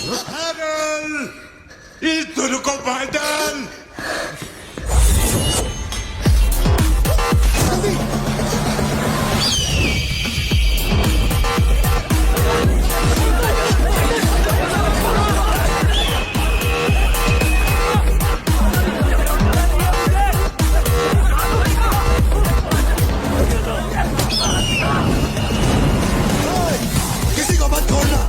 Hagel! Il te le compagne! किसी को मत छोड़ना।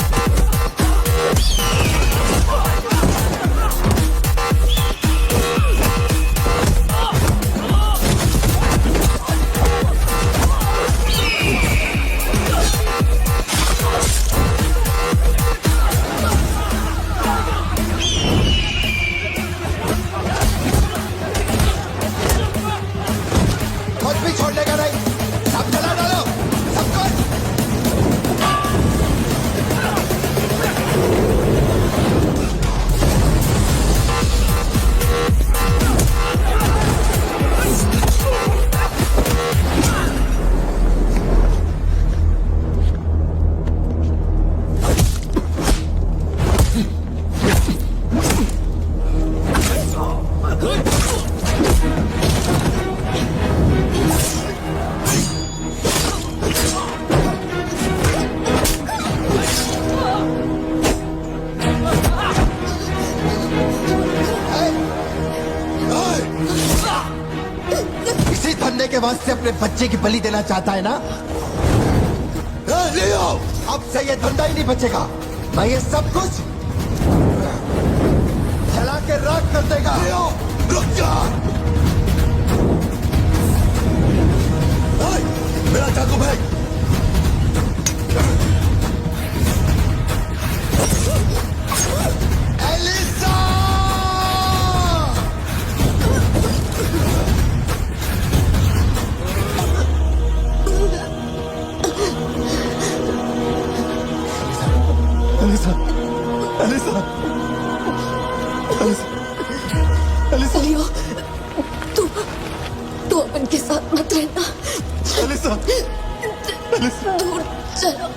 कुछ भी छोड़ने का नहीं, सब चला डालो, सबको। इसी धंधे के वास्ते अपने बच्चे की बलि देना चाहता है ना? लियो, अब से ये धंधा ही नहीं बचेगा। मैं ये सब कुछ जला के राख कर देगा। लियो, रुक जा। मेरा चाकू भाई। Elisa! Elisa, Elisa, Elisa, Elisa, Leo, तू अपन के साथ मत रहना। Elisa, Elisa. दूर चलो।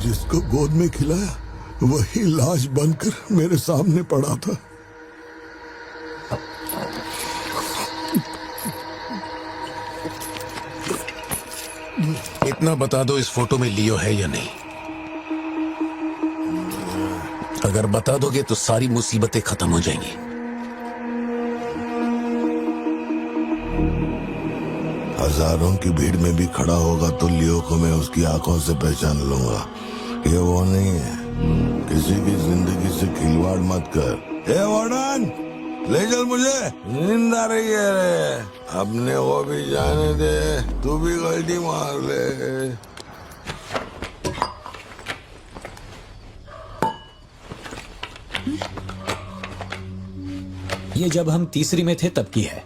जिसको गोद में खिलाया वही लाश बनकर मेरे सामने पड़ा था। इतना बता दो, इस फोटो में लियो है या नहीं? अगर बता दोगे तो सारी मुसीबतें खत्म हो जाएंगी। हजारों की भीड़ में भी खड़ा होगा तो लियो को मैं उसकी आंखों से पहचान लूंगा। ये वो नहीं है। किसी की जिंदगी से खिलवाड़ मत कर। ए वार्डन, ले चल मुझे, नींद आ रही है रे। अपने को भी जाने दे, तू भी गलती मार ले। ये जब हम तीसरी में थे तब की है,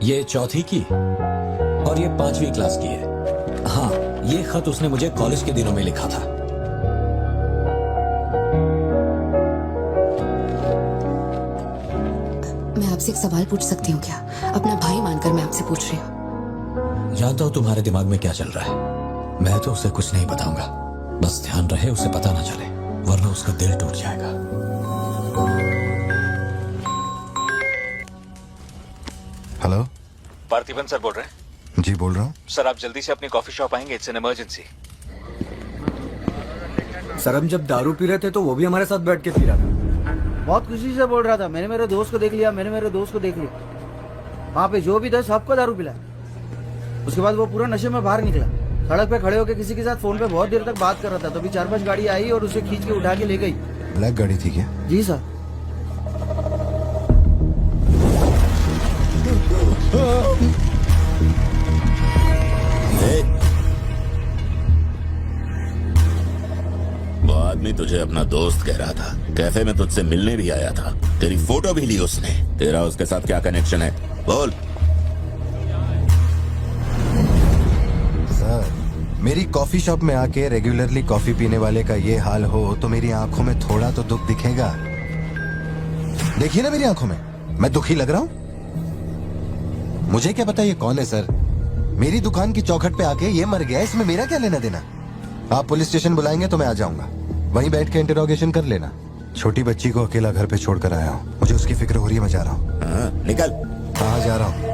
ये चौथी की और ये 5वीं क्लास की है। हाँ, ये खत उसने मुझे कॉलेज के दिनों में लिखा था। आपसे एक सवाल पूछ सकती हूँ क्या? अपना भाई मानकर मैं आपसे पूछ रही हूँ। जानता हूं तुम्हारे दिमाग में क्या चल रहा है। मैं तो उसे कुछ नहीं बताऊंगा, बस ध्यान रहे उसे पता ना चले, वरना उसका दिल टूट जाएगा। हेलो, पार्थिबन सर बोल रहे हैं? जी बोल रहा हूँ। सर आप जल्दी से अपनी कॉफी शॉप आएंगे, इट्स एन इमरजेंसी। सर हम जब दारू पी रहे थे तो वो भी हमारे साथ बैठ के पी रहा था। बहुत खुशी से बोल रहा था, मैंने मेरे दोस्त को देख लिया, मैंने मेरे दोस्त को देख लिया। वहाँ पे जो भी था सबको दारू पिलाया। उसके बाद वो पूरा नशे में बाहर निकला, सड़क पे खड़े होकर किसी के साथ फोन पे बहुत देर तक बात कर रहा था। तो अभी 4-5 गाड़ी आई और उसे खींच के उठा के ले गई। ब्लैक गाड़ी थी क्या? जी सर। वो आदमी तुझे अपना दोस्त कह रहा था, कैफे में तुझसे मिलने भी आया था, तेरी फोटो भी ली उसने। तेरा उसके साथ क्या कनेक्शन है, बोल। सर, मेरी कॉफी शॉप में आके रेगुलरली कॉफी पीने वाले का ये हाल हो तो मेरी आंखों में थोड़ा तो दुख दिखेगा। देखिए ना मेरी आंखों में, मैं दुखी लग रहा हूँ? मुझे क्या पता ये कौन है सर? मेरी दुकान की चौखट पे आके ये मर गया, इसमें मेरा क्या लेना देना? आप पुलिस स्टेशन बुलाएंगे तो मैं आ जाऊंगा, वहीं बैठ के इंटरोगेशन कर लेना। छोटी बच्ची को अकेला घर पे छोड़कर आया हूँ, मुझे उसकी फिक्र हो रही है, मैं जा रहा हूँ। निकल। कहाँ जा रहा हूँ?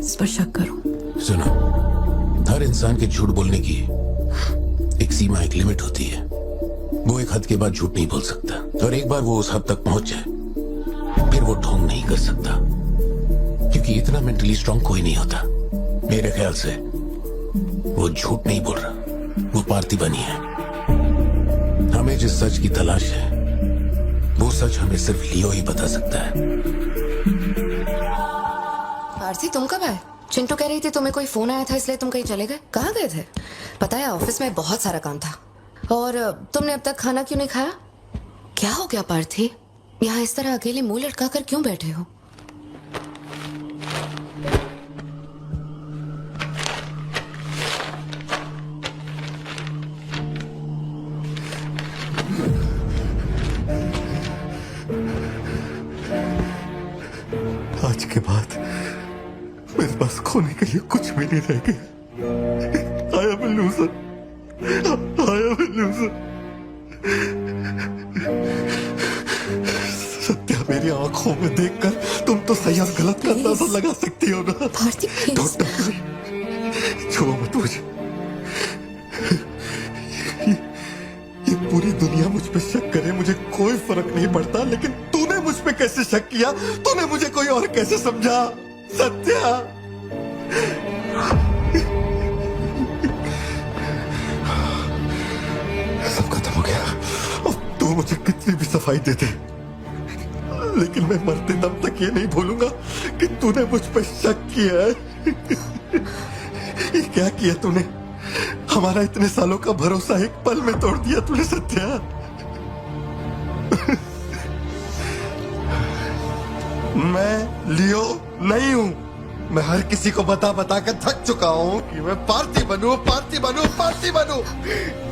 इस पर शक करो। सुनो, हर इंसान के झूठ बोलने की एक सीमा, एक लिमिट होती है। वो एक हद के बाद झूठ नहीं बोल सकता, और एक बार वो उस हद तक पहुंच जाए फिर वो ढोंग नहीं कर सकता, क्योंकि इतना मेंटली स्ट्रांग कोई नहीं होता। मेरे ख्याल से वो झूठ नहीं बोल रहा, वो पार्थिबन ही है। हमें जिस सच की तलाश है वो सच हमें सिर्फ लियो ही बता सकता है। आरती तुम कब आए? चिंटू कह रही थी तुम्हें कोई फोन आया था इसलिए तुम कहीं चले गए। कहाँ गए थे? पता है ऑफिस में बहुत सारा काम था। और तुमने अब तक खाना क्यों नहीं खाया? क्या हो गया पार्थी? यहाँ इस तरह अकेले मुंह लटका कर क्यों बैठे हो? आज के बाद मेरे पास खोने के लिए कुछ भी नहीं रह गया। I am a loser. I am a loser. Satya, मेरी आंखों में देखकर तुम तो सही और गलत का अंदाजा लगा सकती हो ना? Bharti Don't touch me. छुओ मत मुझे। ये पूरी दुनिया मुझ पे शक करे, मुझे कोई फर्क नहीं पड़ता, लेकिन तूने मुझ पे कैसे शक किया? तूने मुझे कोई और कैसे समझा? सत्या, सब खत्म हो गया। अब तू मुझे कितनी भी सफाई दे दे, लेकिन मैं मरते दम तक ये नहीं भूलूंगा कि तूने मुझ पे शक किया है। ये क्या किया तूने? हमारा इतने सालों का भरोसा एक पल में तोड़ दिया तूने सत्या। मैं लियो नहीं हूं। मैं हर किसी को बता बता कर थक चुका हूं कि मैं पार्टी बनूं, पार्टी बनूं, पार्टी बनूं,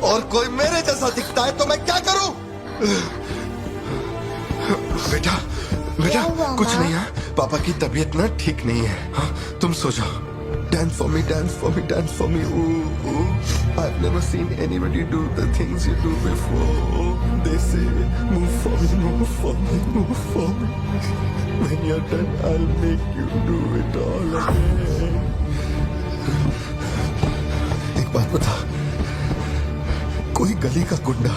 और कोई मेरे जैसा दिखता है तो मैं क्या करूं? बेटा, बेटा कुछ नहीं है, पापा की तबीयत ना ठीक नहीं है। हाँ, तुम सो जाओ। Dance for me, dance for me, dance for me. Ooh, ooh. I've never seen anybody do the things you do before. They say, move for me, move for me, move for me. When you're done, I'll make you do it all again. एक बात बता, कोई गली का गुंडा,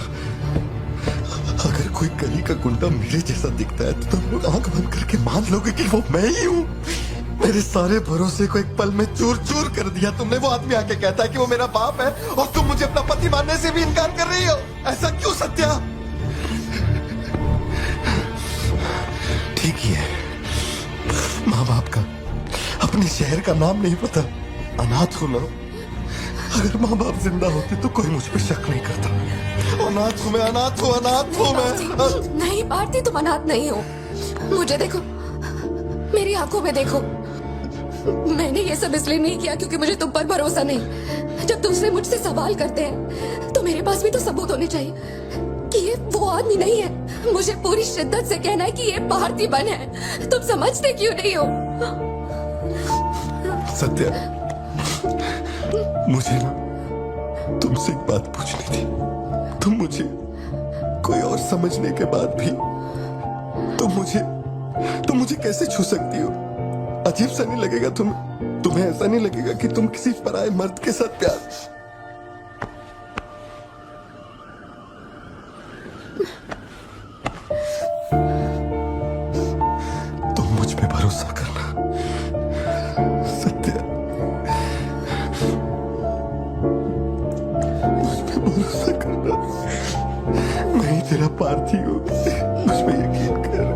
अगर कोई गली का गुंडा मेरे जैसा दिखता है तो तुम आंख बंद करके मान लोगे कि वो मैं ही हूँ? मेरे सारे भरोसे को एक पल में चूर चूर कर दिया तुमने। वो आदमी आके कहता है कि वो मेरा बाप है और तुम मुझे अपना पति मानने से भी इनकार कर रही हो। ऐसा क्यों सत्या? ठीक ही है, माँ बाप का अपने शहर का नाम नहीं पता, अनाथ हूं ना। अगर माँ बाप जिंदा होते तो कोई मुझ पे शक नहीं करता। अनाथ हूं मैं, अनाथ हूं, अनाथ हूं मैं। नहीं भारती, तुम अनाथ नहीं हो। मुझे देखो, मेरी आंखों में देखो। मैंने ये सब इसलिए नहीं किया क्योंकि मुझे तुम पर भरोसा नहीं। जब दूसरे मुझसे सवाल करते हैं तो मेरे पास भी तो सबूत होने चाहिए कि ये वो आदमी नहीं है। मुझे पूरी शिद्दत से कहना है कि ये पार्थिबन है। तुम समझते क्यों नहीं हो? सत्या, मुझे ना तुमसे एक बात पूछनी थी। तुम मुझे कोई और समझने के बाद भी तुम मुझे कैसे छू सकती हो? अजीब सा नहीं लगेगा तुम्हें ऐसा नहीं लगेगा कि तुम किसी पराये मर्द के साथ प्यार? तुम मुझ पे भरोसा करना सत्या, मुझ पे भरोसा करना। मैं ही तेरा पार्थी हूँ, मुझ पे यकीन कर।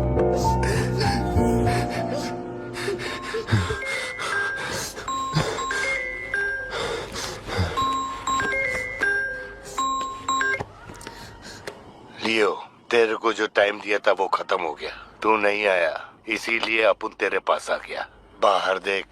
लियो, तेरे को जो टाइम दिया था वो खत्म हो गया। तू नहीं आया, इसीलिए अपन तेरे पास आ गया। बाहर देख।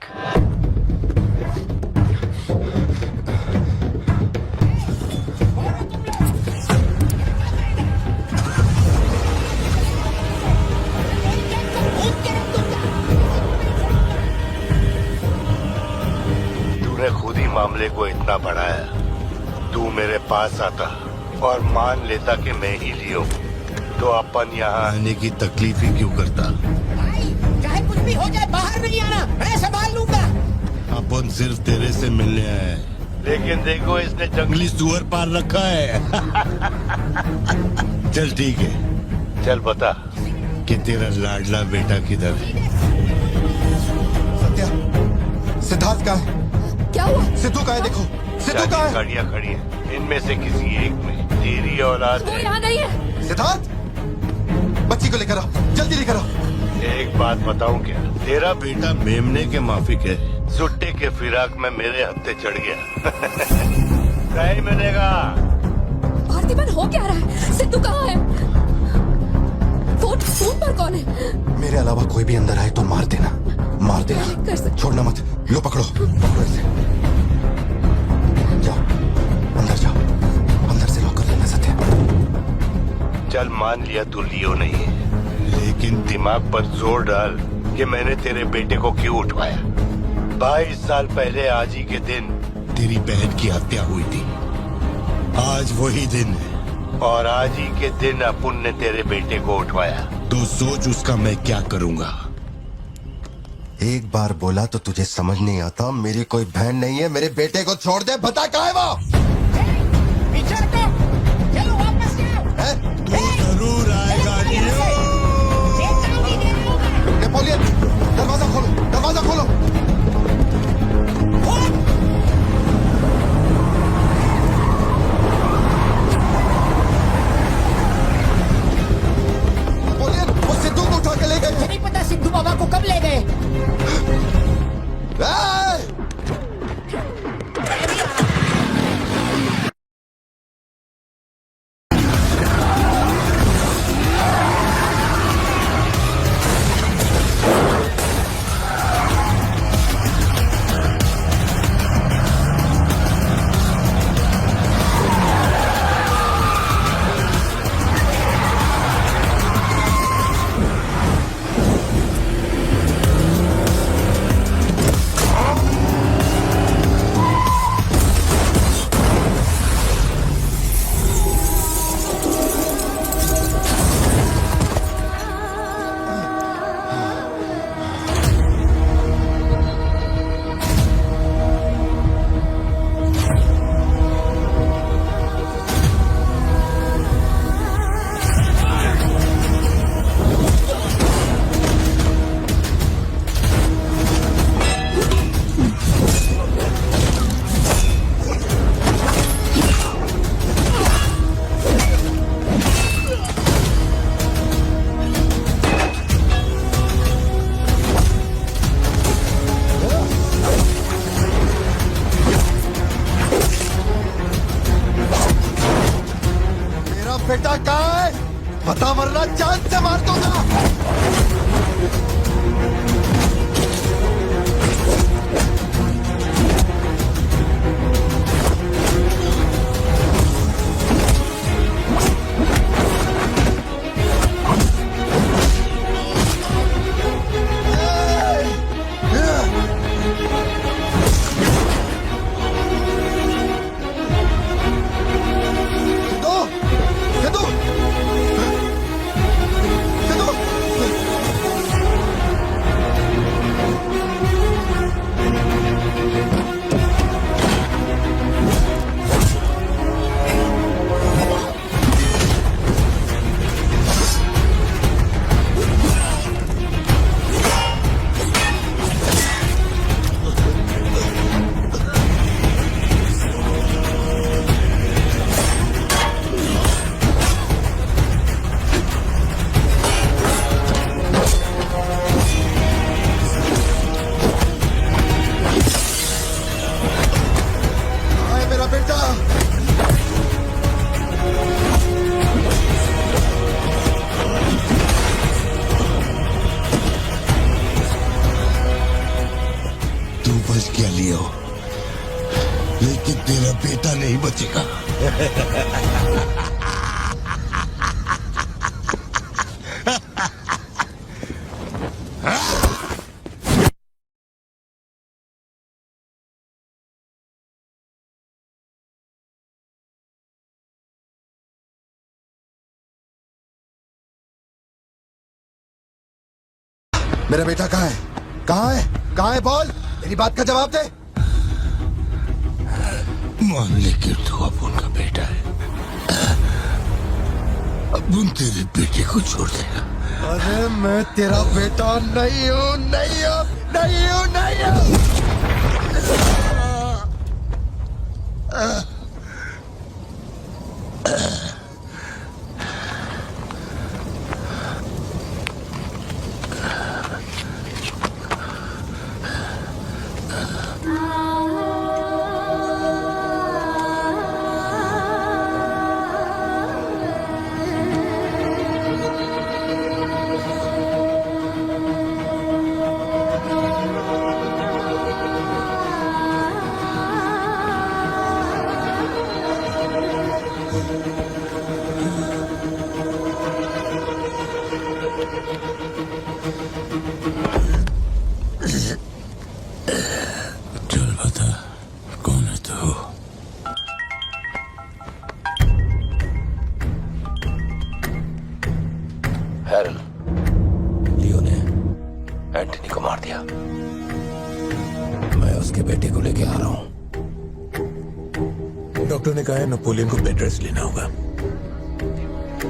तूने खुद ही मामले को इतना बढ़ाया। तू मेरे पास आता और मान लेता कि मैं ही लियो, तो अपन यहाँ आने की तकलीफ ही क्यों करता? चाहे कुछ भी हो जाए, बाहर नहीं आना, मैं संभाल लूंगा। अपन सिर्फ तेरे से मिलने आए हैं, लेकिन देखो इसने जंगली सुअर पाल रखा है। चल ठीक है, चल बता कि तेरा लाडला बेटा किधर है? सत्या, सिद्धार्थ कहाँ है? क्या हुआ? सिद्धू कहाँ है? देखो, सिद्धू कहाँ है? गाड़ियाँ खड़ी हैं, इनमें से किसी एक में तेरी औलाद वो है। यहाँ नहीं है। सिद्धार्थ, बच्ची को लेकर आओ, जल्दी लेकर आओ। एक बात बताऊं क्या? तेरा बेटा मेमने के माफिक है। सुट्टे के फिराक में मेरे हत्थे चढ़ गया। नहीं मिलेगा। पार्थिबन हो क्या रहा है? सिद्धू कहाँ है? फोन पर कौन है? मेरे अलावा कोई भी अंदर आए तो मार देना, मार देना। कर सकते। छोड़ना मत। लो पकड़ो, पकड़ो इसे। जाओ, अंदर जाओ, अंदर से लॉक कर लेना सत्या। चल मान लिया तू लियो नहीं है, लेकिन दिमाग पर जोर डाल कि मैंने तेरे बेटे को क्यों उठवाया। 22 साल पहले आज ही के दिन तेरी बहन की हत्या हुई थी। आज वही दिन है और आज ही के दिन अपुन ने तेरे बेटे को उठवाया। तो सोच उसका मैं क्या करूंगा। एक बार बोला तो तुझे समझ नहीं आता? मेरी कोई बहन नहीं है, मेरे बेटे को छोड़ दे। बता कहाँ है वो? पीछे हटो, चलो वापस जाओ। है? तू जरूर आएगा लियो। चेतावनी दे रहा हूं मैं। नेपोलियन, दरवाजा खोलो, दरवाजा खोलो। नेपोलियन, वो सिद्धू को उठा के ले गए। मुझे नहीं पता सिद्धू बाबा को कब ले गए। ए! जान से मार दूंगा। सिद्धू, सिद्धू, सिद्धू। कहाँ है मेरा बेटा? तू बच गया लियो, लेकिन तेरा बेटा नहीं बचेगा। मेरा बेटा कहाँ है? कहाँ है? कहाँ है? बोल, मेरी बात का जवाब दे। मान ले कि तू अब उनका बेटा है, अब उन तेरे बेटे को छोड़ देगा। अरे मैं तेरा बेटा नहीं हूँ, नहीं हूँ, नहीं हूँ, नहीं हूँ। चल बता, कौन है तू? हैरल, लियो ने एंटनी को मार दिया। मैं उसके बेटे को लेके आ रहा हूँ। डॉक्टर ने कहा है नेपोलियन को बेड रेस्ट लेना होगा,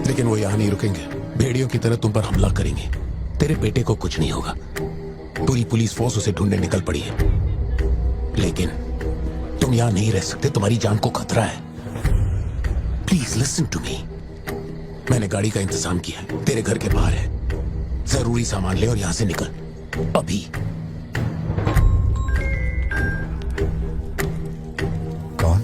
लेकिन वो यहाँ नहीं रुकेंगे। भेड़ियों की तरह तुम पर हमला करेंगे। तेरे बेटे को कुछ नहीं होगा। पूरी पुलिस फोर्स उसे ढूंढने निकल पड़ी है, लेकिन तुम यहाँ नहीं रह सकते। तुम्हारी जान को खतरा है। Please listen to me. मैंने गाड़ी का इंतजाम किया है, तेरे घर के बाहर है। जरूरी सामान ले और यहाँ से निकल अभी। कौन?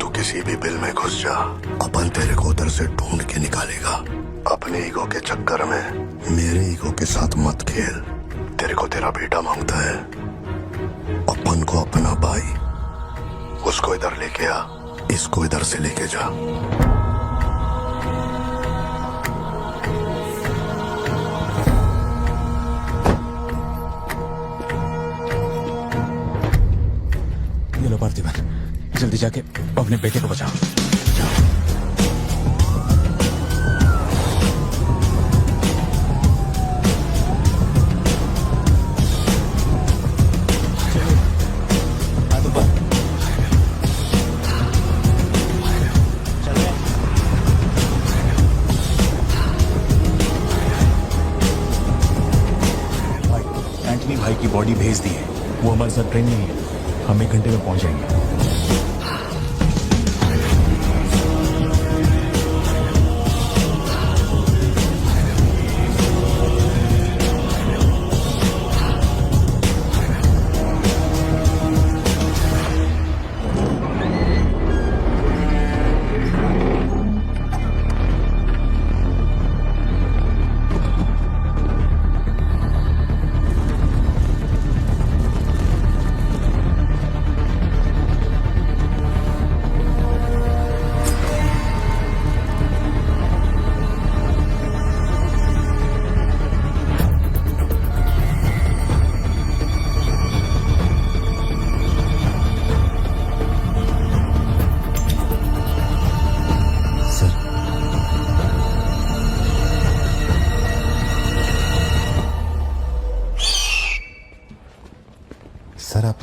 तू किसी भी बिल में घुस जा, अपन तेरे को उधर से ढूंढ के निकालेगा। अपने ईगो के चक्कर में मेरे ईगो के साथ मत खेल। तेरे को तेरा बेटा मांगता है, अपन को अपना भाई। उसको इधर लेके आ, इसको इधर से लेके जा। ये लो पार्थिवन, जल्दी जाके अपने बेटे को बचाओ। एंटनी भाई की बॉडी भेज दी है। वो हमारे साथ ट्रेन नहीं है। हम 1 घंटे में पहुंच जाएंगे।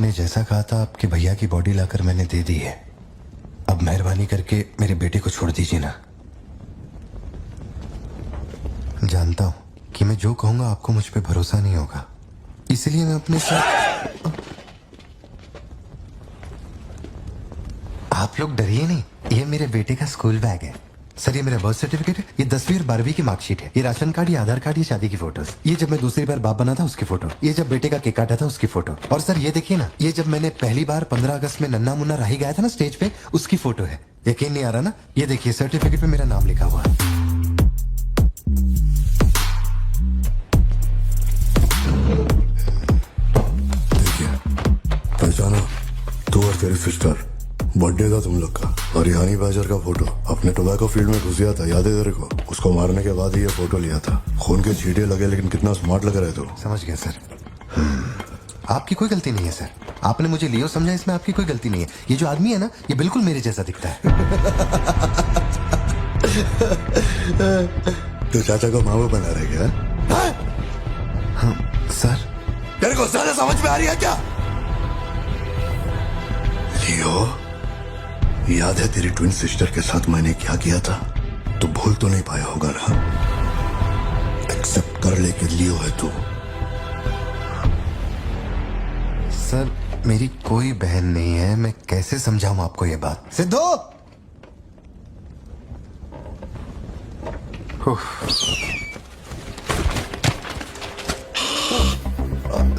आपने जैसा कहा था आपके भैया की बॉडी लाकर मैंने दे दी है। अब मेहरबानी करके मेरे बेटे को छोड़ दीजिए ना। जानता हूं कि मैं जो कहूंगा आपको मुझ पे भरोसा नहीं होगा, इसलिए मैं अपने साथ। आप लोग डरिए नहीं, ये मेरे बेटे का स्कूल बैग है सर। ये मेरा बर्थ सर्टिफिकेट है, ये 10वीं और 12वीं की मार्कशीट है, ये राशन कार्ड, ये आधार कार्ड, ये शादी की फोटोज, ये जब मैं दूसरी बार बाप बना था उसकी फोटो, ये जब बेटे का केक काटा था उसकी फोटो, और सर ये देखिए ना, ये जब मैंने पहली बार 15 अगस्त में नन्ना मुन्ना राही गाया था ना स्टेज पे, उसकी फोटो है। यकीन नहीं आ रहा ना? ये देखिए सर्टिफिकेट पे मेरा नाम लिखा हुआ है। पहचाना? तू और तेरी सिस्टर, बर्थडे था तुम लोग का, और रिहानी बाजर का फोटो अपने टोबैको फील्ड में घुस गया था, याद है तेरे को? उसको मारने के बाद ही ये फोटो लिया था। खून के छींटे लगे लेकिन कितना स्मार्ट लग रहा है तू। समझ गया सर। आपकी कोई गलती नहीं है सर, आपने मुझे लियो समझा, इसमें आपकी कोई गलती नहीं है। ये जो आदमी है ना, ये बिल्कुल मेरे जैसा दिखता है। तो चाचा को मामा बना रहे क्या? हाँ सर। तेरे को ज्यादा समझ में आ रही है क्या? लियो, याद है तेरी ट्विन सिस्टर के साथ मैंने क्या किया था? तू भूल तो नहीं पाया होगा ना? एक्सेप्ट कर ले कि लियो है तू। सर मेरी कोई बहन नहीं है, मैं कैसे समझाऊं आपको ये बात? सिद्धू!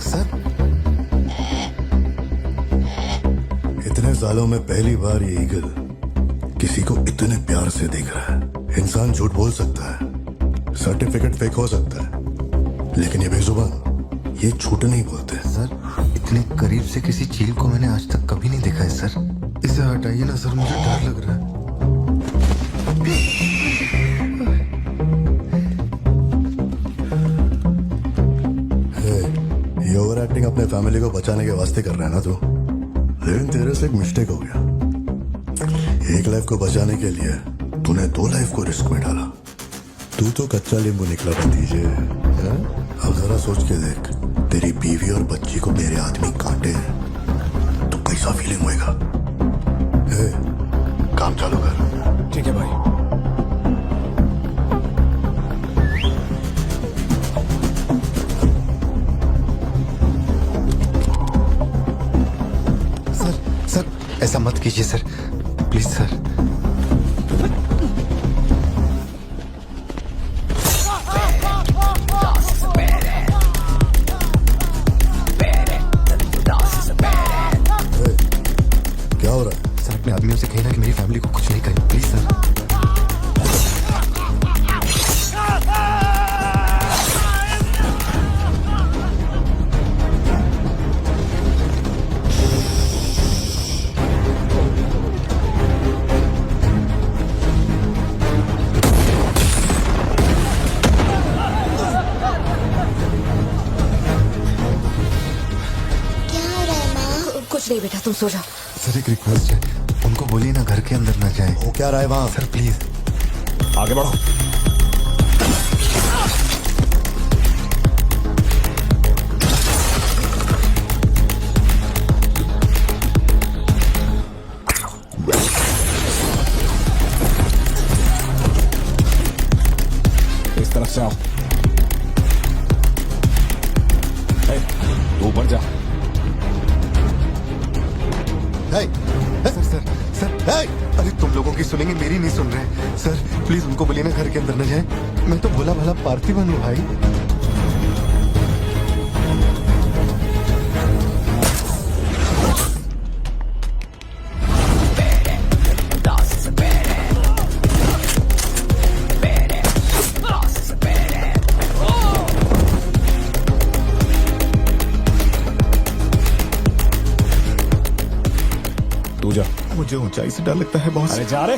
सर इतने सालों में पहली बार ये ईगल किसी को इतने प्यार से देख रहा है। इंसान झूठ बोल सकता है, सर्टिफिकेट फेक हो सकता है, लेकिन ये बेजुबान, ये झूठ नहीं बोलते। सर इतने करीब से किसी चील को मैंने आज तक कभी नहीं देखा है सर। इसे हटाइए ना सर, मुझे डर लग रहा है। ये ओवर एक्टिंग अपने फैमिली को बचाने के वास्ते कर रहा है ना तू, लेकिन तेरे से एक मिस्टेक हो गया। एक लाइफ को बचाने के लिए तूने 2 लाइफ को रिस्क में डाला। तू तो कच्चा नींबू निकला भतीजे। अब जरा सोच के देख, तेरी बीवी और बच्ची को मेरे आदमी काटे तो कैसा फीलिंग होएगा? काम चालू कर। ठीक है भाई। सर ऐसा मत कीजिए सर, प्लीज सर। क्या हो रहा है? सर अपने आदमियों से कहना कि मेरी फैमिली को कुछ नहीं करें, प्लीज सर। कुछ नहीं बेटा, तुम सो जाओ। सर एक रिक्वेस्ट है, उनको बोलिए ना घर के अंदर ना जाए। वो क्या रहा है वहां? सर प्लीज आगे बढ़ो। इस तरफ से आओ। तू ऊपर जा। सर सर सर अरे तुम लोगों की सुनेंगे, मेरी नहीं सुन रहे। सर प्लीज उनको बोलिए ना घर के अंदर न जाए। मैं तो भोला भाला पार्थिवन हूँ भाई। तू जा। मुझे ऊंचाई से डर लगता है बॉस। अरे जा रे।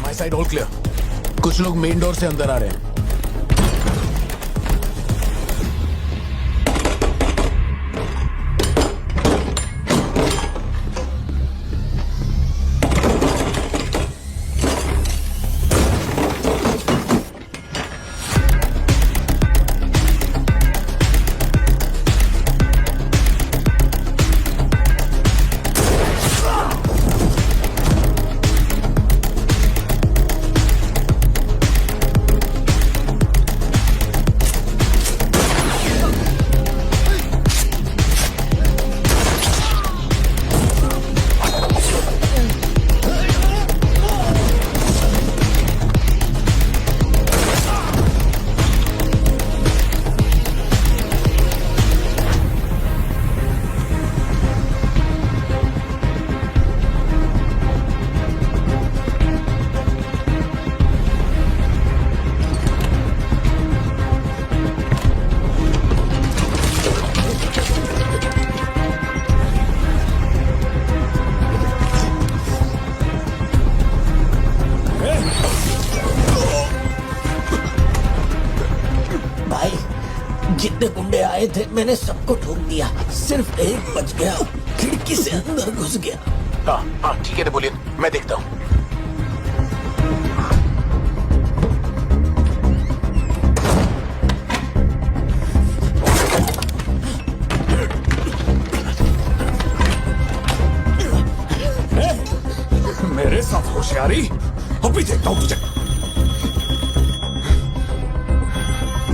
My side all clear. कुछ लोग मेन डोर से अंदर आ रहे हैं। आए थे मैंने सबको ठोक दिया, सिर्फ एक बच गया, खिड़की से अंदर घुस गया। हाँ हाँ ठीक है बोलिए, मैं देखता हूँ। मेरे साथ होशियारी, अभी देखता हूँ तुझे।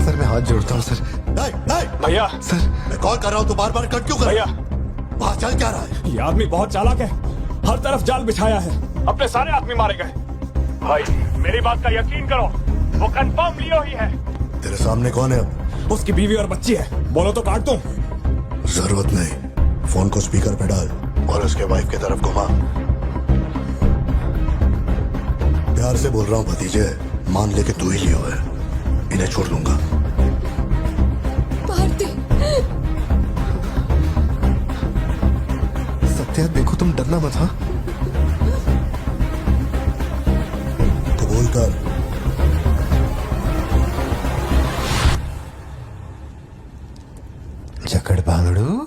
सर मैं हाथ जोड़ता हूँ सर। नहीं नहीं भैया सर मैं कॉल कर रहा हूँ तो बार बार कट क्यों कर भैया, वहाँ चल क्या रहा है? ये आदमी बहुत चालाक है, हर तरफ जाल बिछाया है, अपने सारे आदमी मारे गए। भाई मेरी बात का यकीन करो, वो कंफर्म लियो ही है। तेरे सामने कौन है अब? उसकी बीवी और बच्ची है, बोलो तो काट दूं। जरूरत नहीं, फोन को स्पीकर पे डाल और उसके वाइफ की तरफ घुमा। प्यार से बोल रहा हूँ भतीजे, मान ले कि तू ही लियो है, इन्हें छोड़ दूंगा। भारती सत्या देखो तुम डरना मत। हाँ कबूल कर। जकड़ बांगड़ू।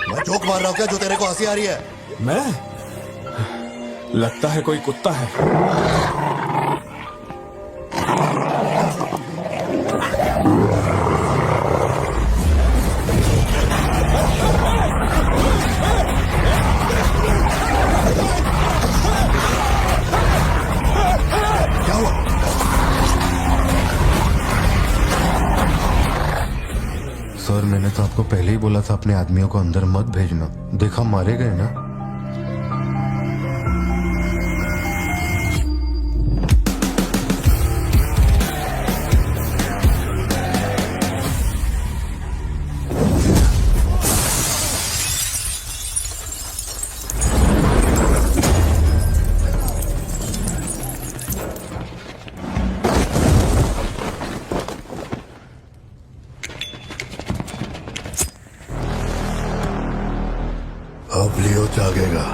मैं जोक मार रहा हूँ क्या जो तेरे को हंसी आ रही है? मैं? लगता है कोई कुत्ता है। क्या हुआ? सर मैंने तो आपको पहले ही बोला था अपने आदमियों को अंदर मत भेजना, देखा मारे गए ना। अब लियो जागेगा।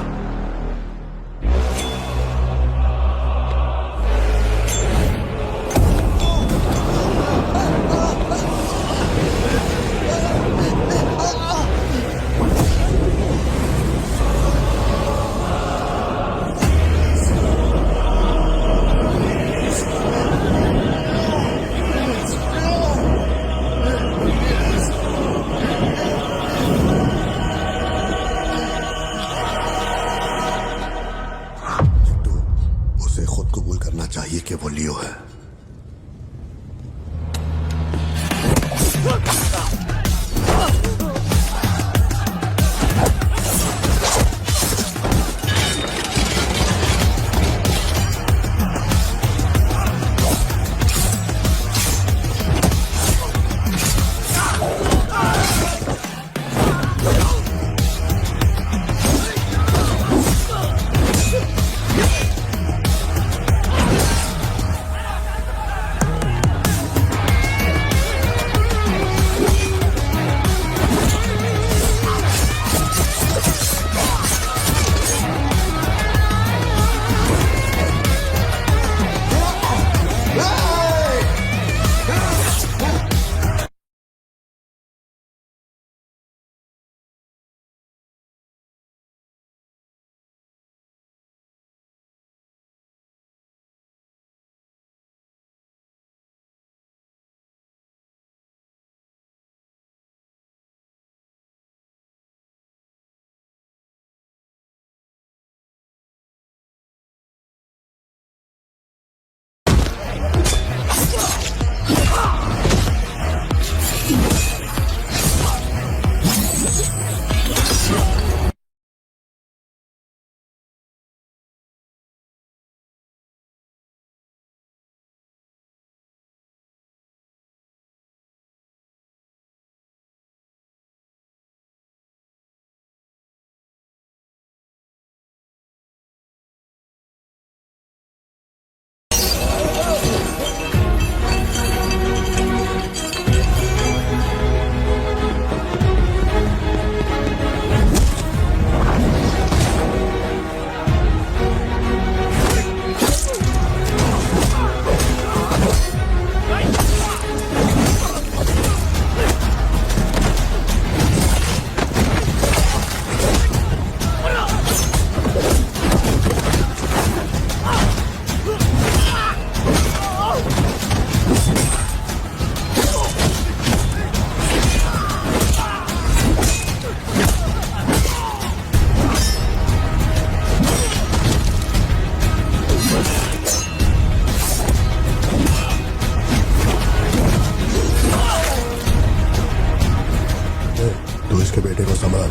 इसके बेटे को संभाल।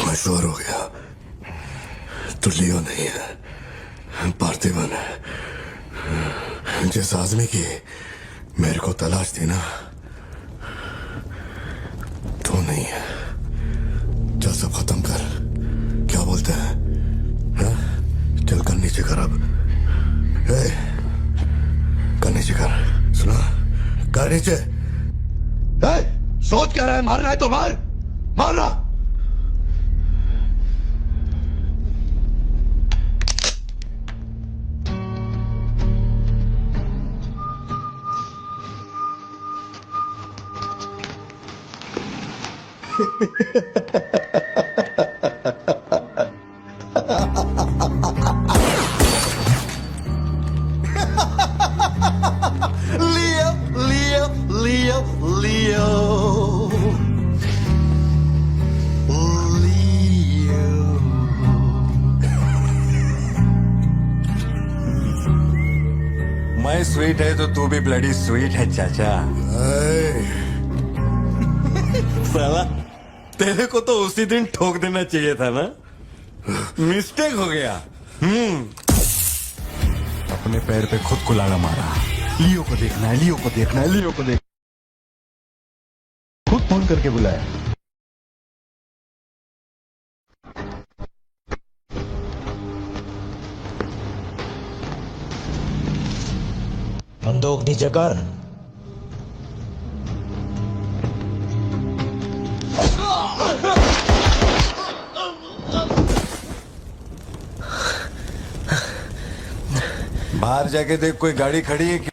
मशहूर हो गया तो लियो नहीं है, पार्थिवन है। जिस आदमी की मेरे को तलाश थी ना, तो नहीं है। चल सब खत्म कर, क्या बोलते हैं? हाँ? चल कर नीचे कर अब। कर नीचे कर, सुना? कर नीचे। सोच क्या रहा है? मारना है तो मार, मारना। Leo, Leo, Leo, Leo. मैं स्वीट है तो तू भी ब्लडी स्वीट है चाचा। साला तेरे को तो उसी दिन ठोक देना चाहिए था ना, मिस्टेक हो गया। अपने पैर पे खुद कुल्हाड़ा मारा। लियो को देखना है, लियो को देखना है, लियो को देख। खुद फोन करके बुलाया। बंदूक नीचे कर। बाहर जाके देख कोई गाड़ी खड़ी है क्या?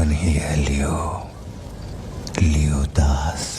बचपन ही है लियो, लियो दास।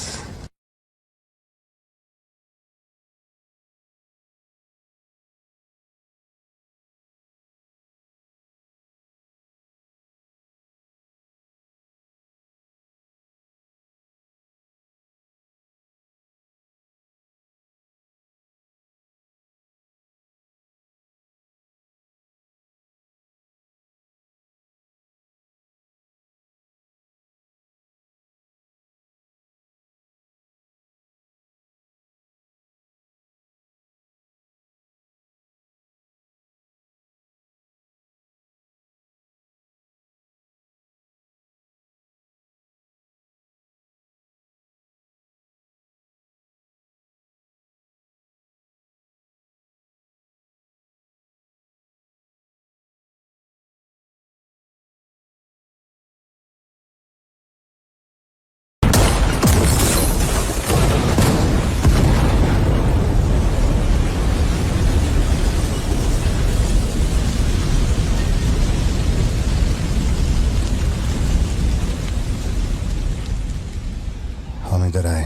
हम इधर आए,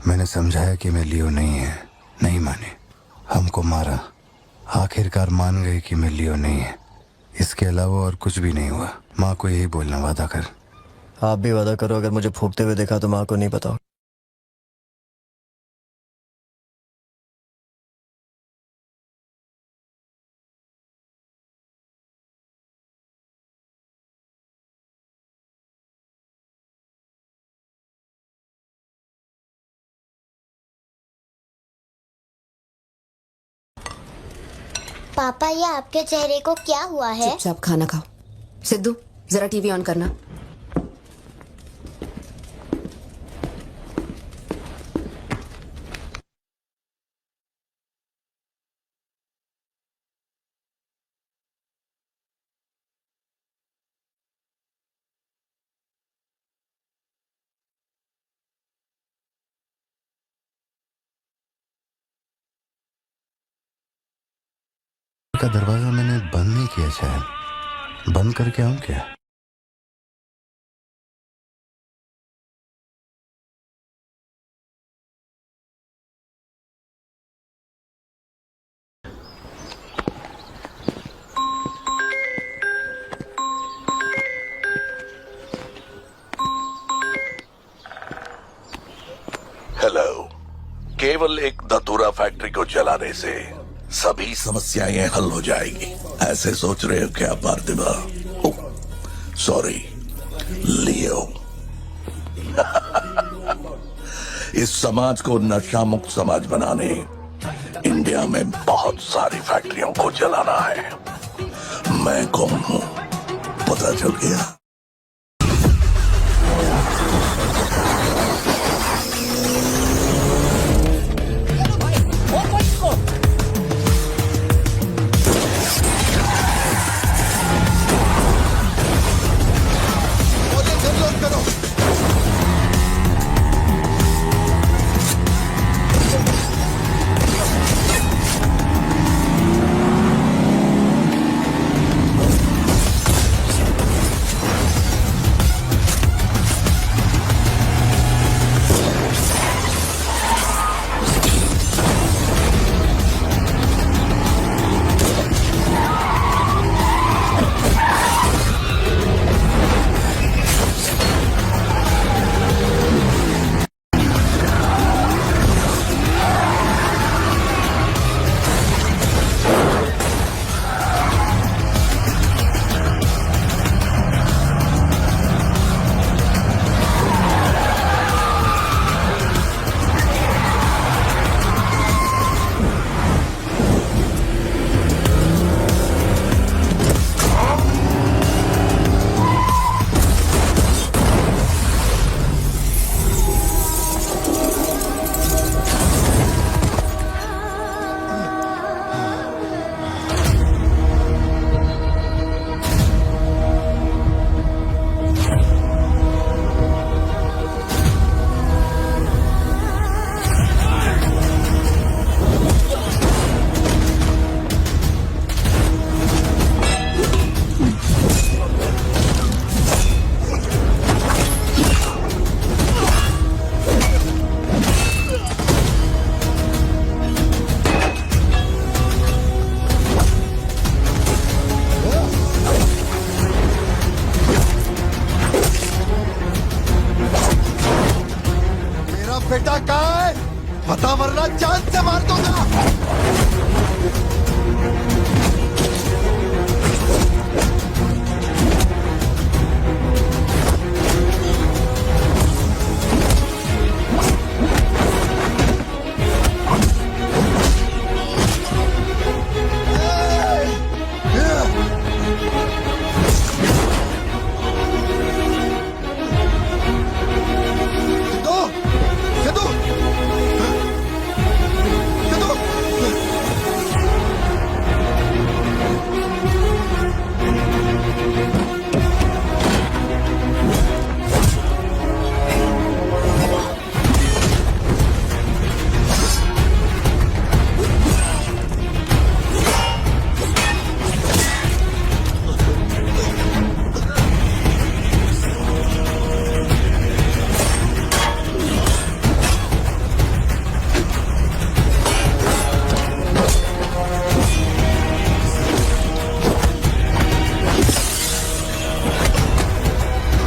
मैंने समझाया कि मैं लियो नहीं है, नहीं माने, हमको मारा। आखिरकार मान गए कि मैं लियो नहीं है। इसके अलावा और कुछ भी नहीं हुआ। माँ को यही बोलना, वादा कर। आप भी वादा करो, अगर मुझे फूकते हुए देखा तो माँ को नहीं बताओ। पापा, ये आपके चेहरे को क्या हुआ है? चुपचाप खाना खाओ। सिद्धू, जरा टीवी ऑन करना। का दरवाजा मैंने बंद नहीं किया, शायद बंद करके आऊं क्या? हेलो। केवल एक धतूरा फैक्ट्री को जलाने से सभी समस्याएं हल हो जाएगी, ऐसे सोच रहे हो क्या पार्थिवा? सॉरी लियो। इस समाज को नशा मुक्त समाज बनाने इंडिया में बहुत सारी फैक्ट्रियों को जलाना है। मैं कौन हूं पता चल गया? बेटा कहाँ है? बता वरना जान से मार दूंगा। सिद्धू! सिद्धू! सिद्धू!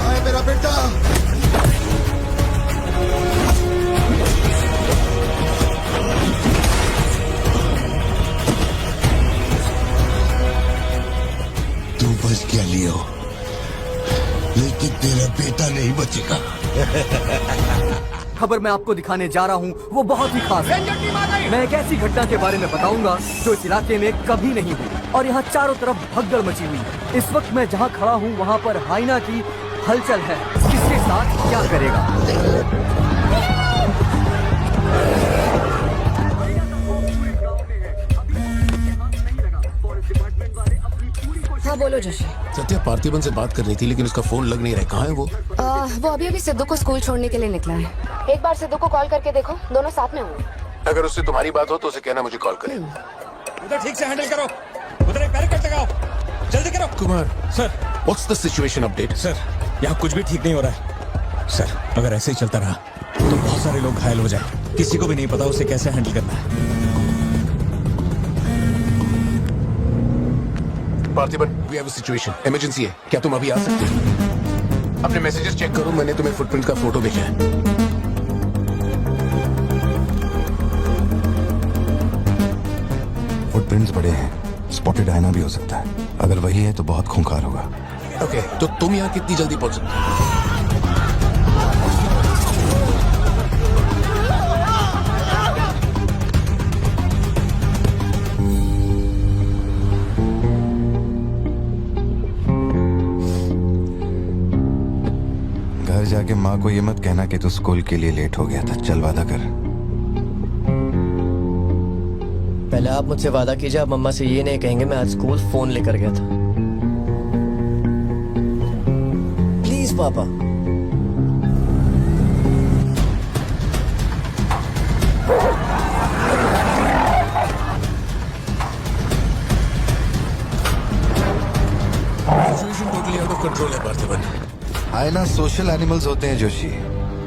आए मेरा बेटा। तू बच गया लियो, लेकिन तेरा बेटा नहीं बचेगा। खबर मैं आपको दिखाने जा रहा हूँ वो बहुत ही खास है। मैं एक ऐसी घटना के बारे में बताऊंगा जो इस इलाके में कभी नहीं हुई और यहाँ चारों तरफ भगदड़ मची हुई है। इस वक्त मैं जहाँ खड़ा हूँ वहाँ पर हाइना की हलचल है। किसके साथ क्या करेगा? हाँ बोलो जोशी। सत्या पार्थिबन से बात करनी थी लेकिन उसका फोन लग नहीं रहा है। कहाँ है वो? वो अभी अभी सिद्धू को स्कूल छोड़ने के लिए निकला है। एक बार सिद्धू को कॉल करके देखो, दोनों साथ में होंगे। अगर उससे तुम्हारी बात हो तो उसे कहना मुझे कॉल करे। उधर ठीक से हैंडल करो, उधर एक बैरिकेड लगाओ, जल्दी करो। Kumar sir, what's the situation update? Sir यहाँ कुछ भी ठीक नहीं हो रहा है। सर अगर ऐसे ही चलता रहा तो बहुत सारे लोग घायल हो जाए। किसी को भी नहीं पता उसे कैसे हैंडल करना है। Parthiban, we have a situation, emergency है। क्या तुम अभी आ सकते हो? अपने मैसेजेस चेक करो, मैंने तुम्हें फुटप्रिंट का फोटो भेजा है। फुटप्रिंट्स बड़े हैं, स्पॉटेड हाइना भी हो सकता है। अगर वही है तो बहुत खूंखार होगा। ओके, तो तुम यहाँ कितनी जल्दी पहुंच सकते हो? घर जाके माँ को ये मत कहना कि तू स्कूल के लिए लेट हो गया था। चल वादा कर। पहले आप मुझसे वादा कीजिए, आप मम्मा से ये नहीं कहेंगे मैं आज स्कूल फोन लेकर गया था। प्लीज पापा। Situation totally out of control है पार्थिबन। हाइना सोशल एनिमल्स होते हैं जोशी,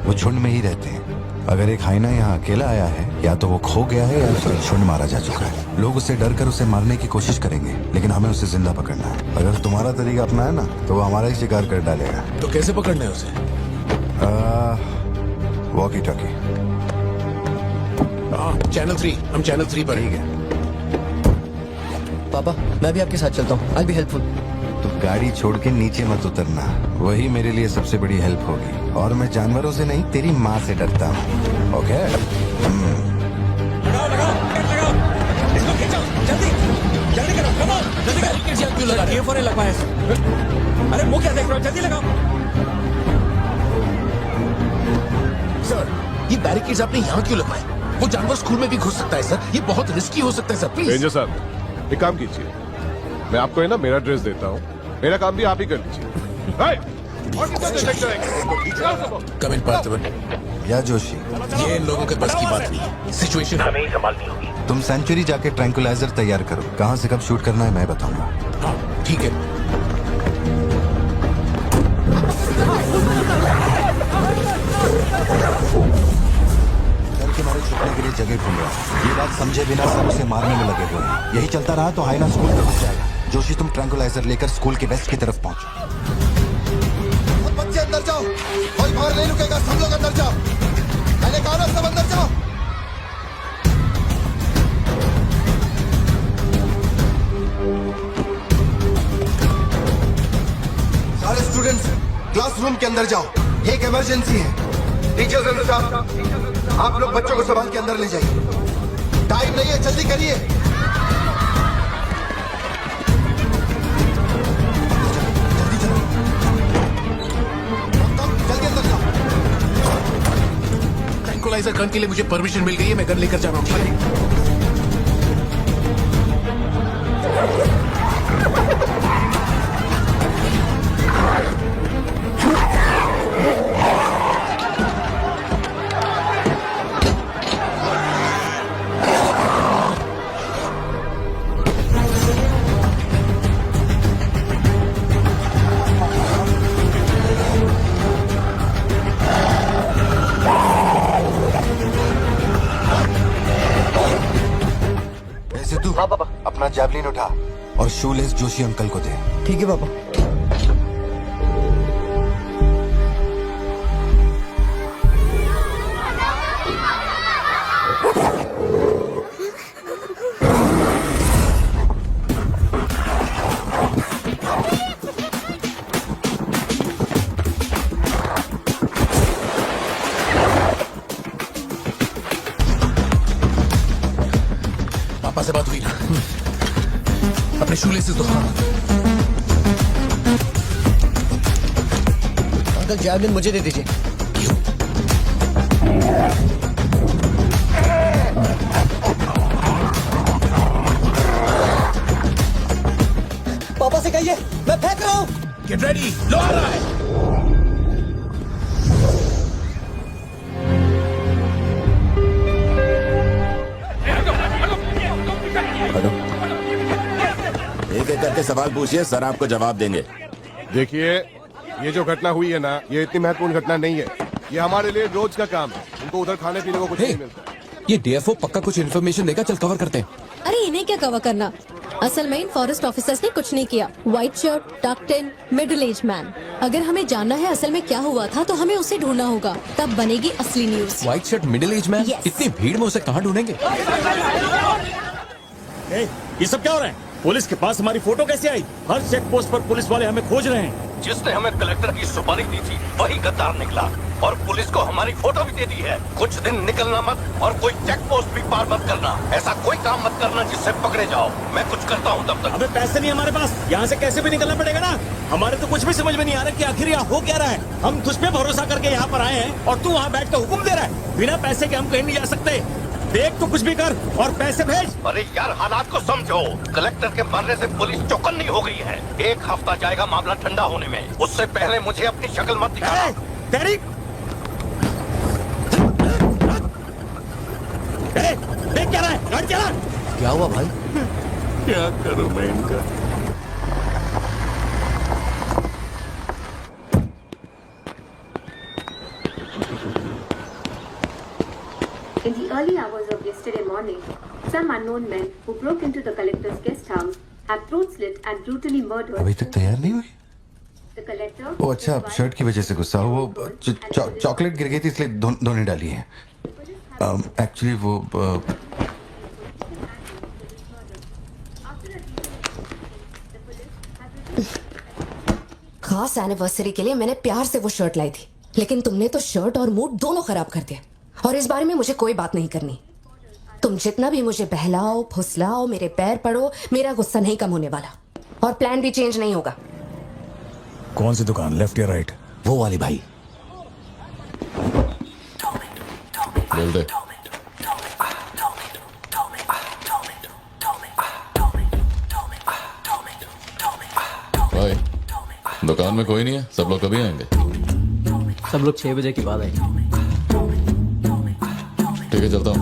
वो झुंड में ही रहते हैं। अगर एक हाइना यहाँ अकेला आया है या तो वो खो गया है या उसका झुंड मारा जा चुका है। लोग उससे डर कर उसे मारने की कोशिश करेंगे लेकिन हमें उसे जिंदा पकड़ना है। अगर तुम्हारा तरीका अपनाया ना तो वो हमारा ही शिकार कर डालेगा। तो कैसे पकड़ना है उसे? Walkie talkie. चैनल 3, हम चैनल 3 पर। ठीक है। पापा मैं भी आपके साथ चलता हूँ, आई बी हेल्पफुल। तो गाड़ी छोड़ के नीचे मत उतरना, वही मेरे लिए सबसे बड़ी हेल्प होगी। और मैं जानवरों से नहीं तेरी माँ से डरता हूँ। ओके? लगाओ लगाओ लगाओ, इसको खींचो, जल्दी जल्दी करो, कम ऑन, जल्दी करो। क्यों लगा? ये फोन लगवाया है। अरे मुंह क्या देख रहे हो, जल्दी लगाओ। सर, ये बैरिकेड्स आपने यहाँ क्यों लगवाए? वो जानवर स्कूल में भी घुस सकता है सर, ये बहुत रिस्की हो सकता है सर, प्लीज। रेंजर साहब एक काम कीजिए, मैं आपको है ना मेरा ड्रेस देता हूँ, मेरा काम भी आप ही कर लीजिए। कम इन पार्थिबन। या जोशी, ये इन लोगों के बस की बात नहीं है, सिचुएशन हमें ही संभालनी होगी। तुम सेंचुरी जाके ट्रैंकुलाइजर तैयार करो। कहाँ से कब शूट करना है मैं बताऊंगा। हाँ ठीक है। डर के मारे छुपने के लिए जगह ढूंढ रहा है। ये बात समझे बिना सब उसे मारने में लगे हुए हैं। यही चलता रहा तो हाइना स्कूल में घुस जाएगा। जोशी तुम ट्रैंकुलाइजर लेकर स्कूल के वेस्ट की तरफ पहुंचो। बच्चे अंदर जाओ, कोई बाहर नहीं रुकेगा, सब लोग अंदर जाओ। मैंने मैंने कहा ना सब अंदर जाओ। सारे स्टूडेंट्स क्लासरूम के अंदर जाओ, ये एक इमरजेंसी है। टीचर्स एंड स्टाफ, आप लोग बच्चों को संभाल के अंदर ले जाइए। टाइम नहीं है, जल्दी करिए। जल्दी अंदर जाओ। ट्रैंकुलाइजर गन के लिए मुझे परमिशन मिल गई है, मैं गन लेकर जा रहा हूँ। सिद्धू, हाँ पापा, अपना जैवलिन उठा और शूलेस जोशी अंकल को दे। ठीक है पापा। पापा से बात हुई ना? अपने शूलेसेस दो। अंकल जैवलिन मुझे दे दीजिए। पापा से कहिए मैं फेंक रहा हूँ। गेट रेडी, लो आ रहा है। एक एक करके सवाल पूछिए, सर आपको जवाब देंगे। देखिए, ये जो घटना हुई है ना, ये इतनी महत्वपूर्ण घटना नहीं है। ये हमारे लिए रोज का काम है। उनको उधर खाने पीने को कुछ नहीं मिलता। ये डीएफओ पक्का कुछ इन्फॉर्मेशन देगा, चल कवर करते हैं। अरे इन्हें क्या कवर करना, असल में इन फॉरेस्ट ऑफिसर्स ने कुछ नहीं किया। व्हाइट शर्ट, टक्ड इन, मिडिल एज मैन। अगर हमें जानना है असल में क्या हुआ था तो हमें उसे ढूंढना होगा, तब बनेगी असली news. White shirt, middle age man, इतनी भीड़ में उसे कहाँ ढूंढेंगे? ये सब क्या हो रहा है? पुलिस के पास हमारी फोटो कैसे आई? हर चेक पोस्ट पर पुलिस वाले हमें खोज रहे हैं। जिसने हमें कलेक्टर की सुपारी दी थी वही गद्दार निकला और पुलिस को हमारी फोटो भी दे दी है। कुछ दिन निकलना मत और कोई चेक पोस्ट भी पार मत करना। ऐसा कोई काम मत करना जिससे पकड़े जाओ। मैं कुछ करता हूँ तब तक। अबे पैसे नहीं हमारे पास, यहाँ से कैसे भी निकलना पड़ेगा ना। हमारे तो कुछ भी समझ में नहीं आ रहा कि आखिर यहाँ हो क्या रहा है। हम तुझ पे भरोसा करके यहाँ पर आए हैं और तू वहाँ बैठ कर हुक्म दे रहा है। बिना पैसे के हम कहीं नहीं जा सकते। देख तो कुछ भी कर और पैसे भेज। अरे यार, हालात को समझो। कलेक्टर के मरने से पुलिस चौकन्नी हो गई है। एक हफ्ता जाएगा मामला ठंडा होने में। उससे पहले मुझे अपनी शक्ल मत दिखाना। तेरी देख क्या रहा है? गाड़ी चला। क्या हुआ भाई? क्या करूं मैं इनका? In the early hours of yesterday morning, some unknown men who broke into the collector's guest house have throat slit and brutally murdered. अभी तक तैयार नहीं हुई? The collector. वो अच्छा, शर्ट की वजह से गुस्सा हो। वो चॉकलेट गिर गई थी इसलिए धोने डाली है। एक्चुअली वो खास एनिवर्सरी के लिए मैंने प्यार से वो शर्ट लाई थी, लेकिन तुमने तो शर्ट और मूड दोनों खराब कर दिया। और इस बारे में मुझे कोई बात नहीं करनी। तुम जितना भी मुझे बहलाओ फुसलाओ, मेरे पैर पड़ो, मेरा गुस्सा नहीं कम होने वाला और प्लान भी चेंज नहीं होगा। कौन सी दुकान, लेफ्ट या राइट? वो वाली भाई। बोल दे। भाई, दुकान में कोई नहीं है, सब लोग कभी आएंगे? सब लोग 6 बजे के बाद आएंगे। ठीक है, चलता हूँ।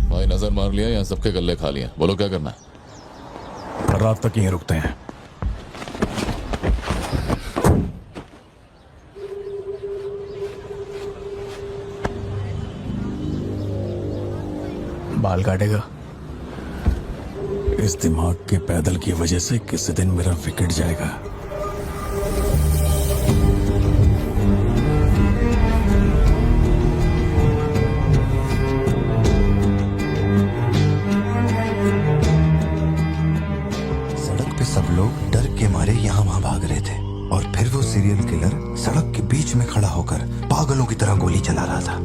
भाई नजर मार लिया, यहाँ सबके गल्ले खा लिया। बोलो क्या करना है? रात तक यहीं रुकते हैं। बाल काटेगा? इस दिमाग के पैदल की वजह से किसी दिन मेरा विकेट जाएगा। लोग डर के मारे यहाँ वहाँ भाग रहे थे और फिर वो सीरियल किलर सड़क के बीच में खड़ा होकर पागलों की तरह गोली चला रहा था।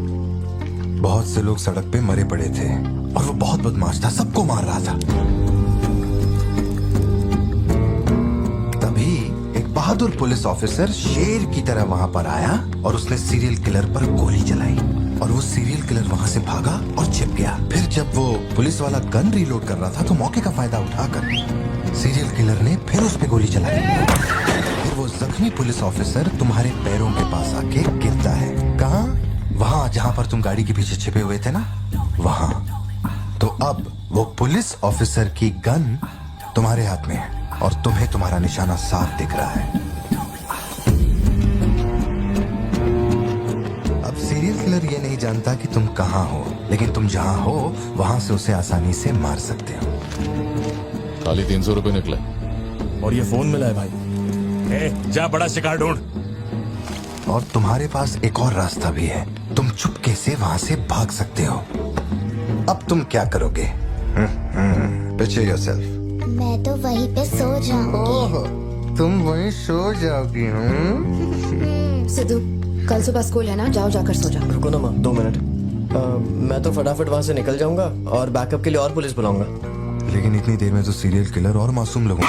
बहुत से लोग सड़क पे मरे पड़े थे और वो बहुत बदमाश था, सबको मार रहा था। तभी एक बहादुर पुलिस ऑफिसर शेर की तरह वहां पर आया और उसने सीरियल किलर पर गोली चलाई और वो सीरियल किलर वहां से भागा और छिप गया। फिर जब वो पुलिस वाला गन रीलोड कर रहा था तो मौके का फायदा उठाकर सीरियल किलर ने फिर उस पे गोली चलाई। फिर वो जख्मी पुलिस ऑफिसर तुम्हारे पैरों के पास आके गिरता है। कहाँ? वहां जहां पर तुम गाड़ी के पीछे छिपे हुए थे ना, वहां। तो अब वो पुलिस ऑफिसर की गन तुम्हारे हाथ में है और तुम्हें तुम्हारा निशाना साफ दिख रहा है। अब सीरियल किलर ये नहीं जानता कि तुम कहां हो, लेकिन तुम जहां हो वहां से उसे आसानी से मार सकते हो। खाली 300 रुपए निकले और ये फोन मिला है भाई। जा बड़ा शिकार ढूंढ। और तुम्हारे पास एक और रास्ता भी है, तुम चुपके से वहां से भाग सकते हो। अब तुम क्या करोगे? Picture yourself. मैं तो वहीं पे सो जाऊंगी। तुम वहीं सो जाओगी? सिद्धू, कल सुबह स्कूल है ना, जाओ जाकर सो जाओ। रुको ना माँ, 2 मिनट। मैं तो फटाफट वहाँ से निकल जाऊंगा और बैकअप के लिए और पुलिस बुलाऊंगा। लेकिन इतनी देर में तो सीरियल किलर और मासूम लोगों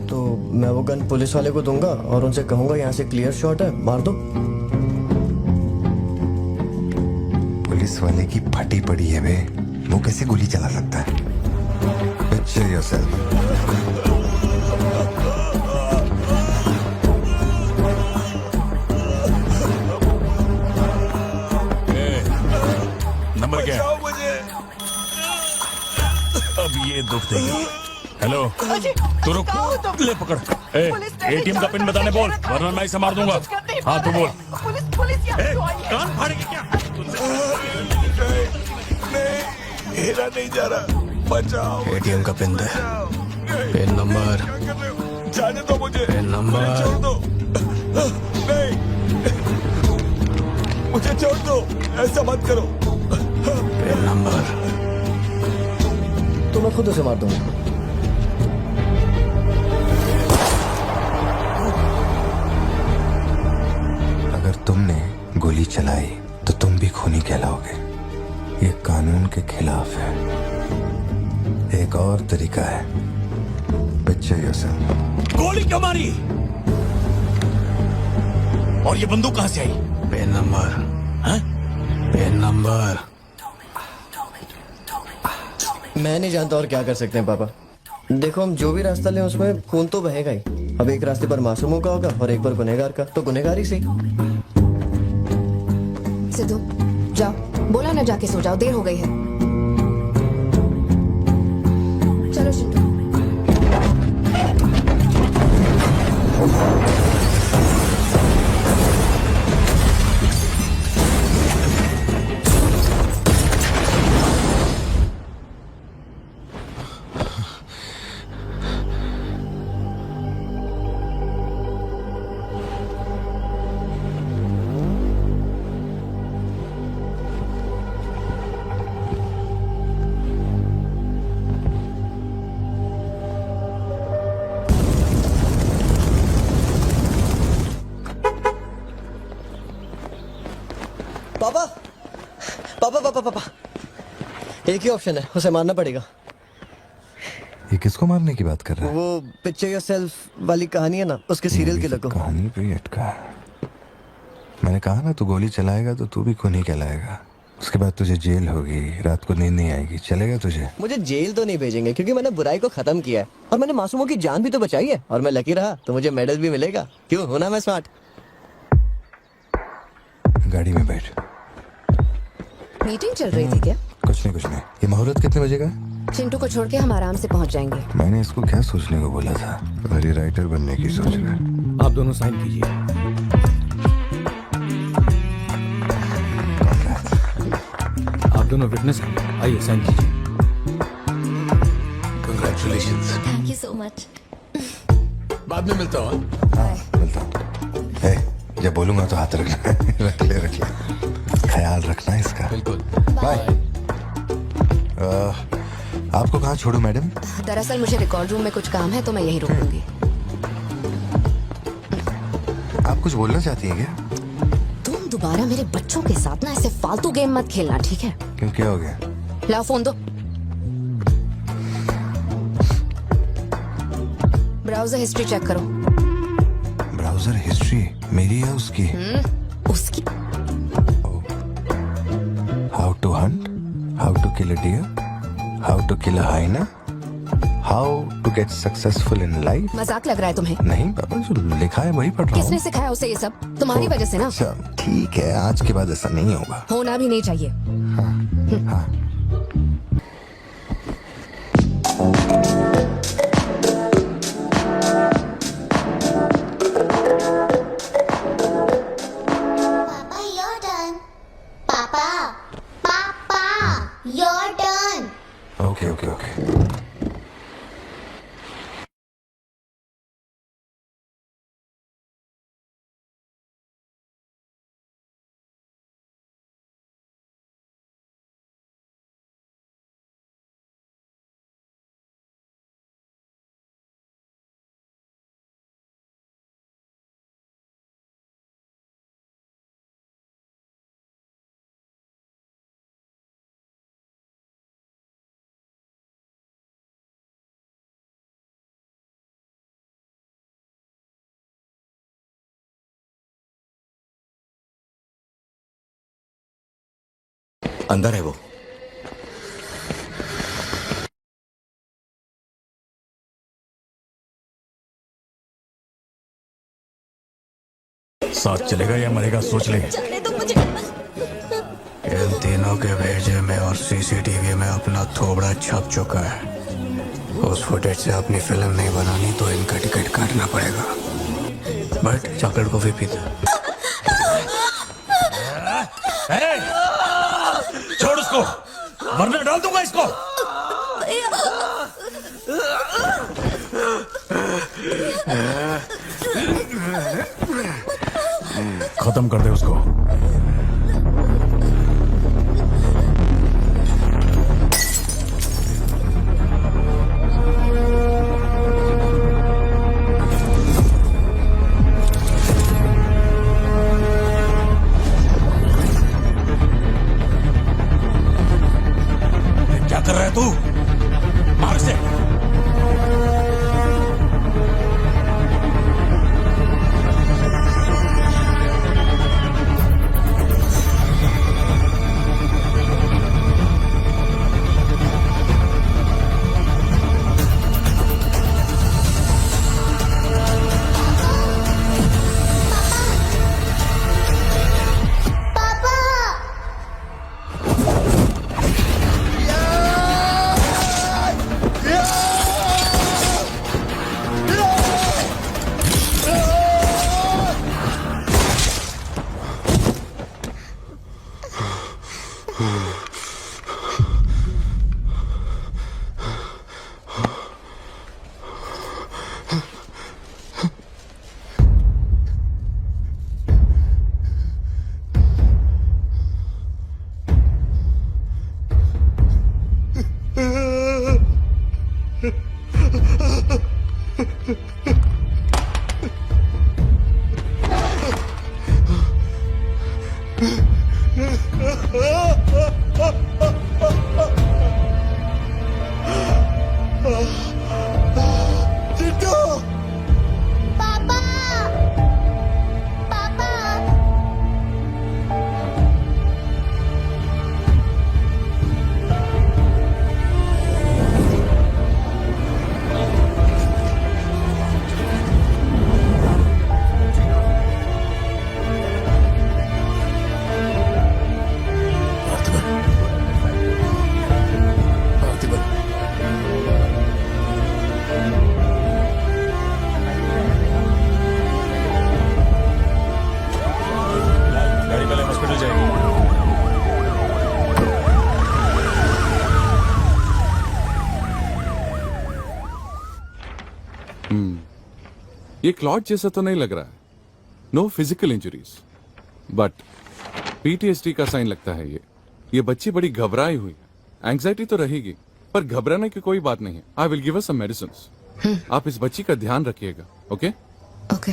तो मैं वो गन पुलिस वाले को दूंगा और उनसे कहूंगा यहाँ से क्लियर शॉट है, मार दो। पुलिस वाले की फटी पड़ी है बे, वो कैसे गोली चला सकता है? Picture yourself. नंबर क्या है? अब ये दुख देगी। हेलो, तू रुक, ले पकड़। एटीएम का पिन बताने बोल, वरना मैं इसे मार दूंगा। हाँ तू बोल। कान फाड़ेगी क्या? हेरा नहीं जा रहा, बचाओ। एटीएम का पिन दे। Pin number. जाने दो मुझे। Pin number. छोड़ दो। नहीं, मुझे छोड़ दो, ऐसा मत करो। Pin number. तो मैं खुद उसे मार दूंगा। अगर तुमने गोली चलाई तो तुम भी खूनी कहलाओगे। ये कानून के खिलाफ है। एक और तरीका है, पिक्चर योरसेल्फ। गोली क्यों मारी? और ये बंदूक कहां से आई? Pin number. हाँ? Pin number. मैं नहीं जानता और क्या कर सकते हैं पापा। देखो, हम जो भी रास्ता लें उसमें खून तो बहेगा ही। अब एक रास्ते पर मासूमों का होगा और एक पर गुनहगार का, तो गुनहगार ही सही। सिद्धू, जाओ, बोला ना जाके सो जाओ, देर हो गई है। चलो चिंटू। पापा पापा पापा पापा, एक ही ऑप्शन है, उसे मारना पड़ेगा। ये किसको मारने की बात कर रहा है? वो पिक्चर योरसेल्फ वाली कहानी है ना, उसके सीरियल किलर को। कहानी पे ही अटका है। मैंने कहा ना, तू गोली चलाएगा तो तू भी खूनी कहलाएगा। उसके बाद तुझे जेल होगी, रात को नींद नहीं आएगी। चलेगा तुझे? मुझे जेल तो नहीं भेजेंगे क्योंकि मैंने बुराई को खत्म किया है और मैंने मासूमों की जान भी तो बचाई है और मैं लकी रहा तो मुझे मेडल भी मिलेगा। क्यों, होना मैं स्मार्ट। गाड़ी में बैठ। मीटिंग चल रही थी क्या? कुछ नहीं। ये मुहूर्त कितने बजे का? चिंटू को छोड़ के हम आराम से पहुंच जाएंगे। मैंने इसको क्या सोचने को बोला था? अरे राइटर बनने की सोच रहा है। आप दोनों साइन कीजिए। आप दोनों विटनेस हैं, आइए साइन कीजिए। Congratulations. Thank you so much. बाद में मिलता हूँ। हाँ, मिलता हूँ। जब बोलूंगा तो हाथ रखना। रख ले। ख्याल रखना इसका। बिल्कुल। बाय। आपको कहाँ छोड़ू मैडम? दरअसल मुझे रिकॉर्ड रूम में कुछ काम है तो मैं यहीं रुकूंगी। आप कुछ बोलना चाहती हैं क्या? तुम दोबारा मेरे बच्चों के साथ ना ऐसे फालतू गेम मत खेलना, ठीक है? क्यों, क्या हो गया? लाओ फोन दो। ब्राउजर हिस्ट्री चेक करो। ब्राउजर हिस्ट्री मेरी या उसकी? उसकी। How to hunt, how to kill a deer, how to kill a hyena, how to get successful in life. मजाक लग रहा है तुम्हें? नहीं पापा, जो लिखा है वही पढ़ रहा हूँ। किसने सिखाया उसे ये सब? तुम्हारी वजह से ना। अच्छा ठीक है, आज के बाद ऐसा नहीं होगा। होना भी नहीं चाहिए। हाँ। पापा योर टर्न। पापा पापा your turn. Okay okay okay. अंदर है वो। साथ चलेगा या मरेगा सोच ले। इन तीनों के भेजे में और सीसीटीवी में अपना थोबड़ा छप चुका है। उस फुटेज से अपनी फिल्म नहीं बनानी तो इनका टिकट काटना पड़ेगा। बट चॉकलेट कॉफी पीते। छोड़ उसको वरना डाल दूंगा इसको। खत्म कर दे उसको। क्या कर रहा है तू? मार से। ये क्लॉट जैसा तो नहीं लग रहा है। No physical injuries, but PTSD का साइन लगता है ये बच्ची बड़ी घबराई हुई है। एंग्जाइटी तो रहेगी, पर घबराने की कोई बात नहीं है। I will give her some medicine. आप इस बच्ची का ध्यान रखिएगा, ओके? ओके।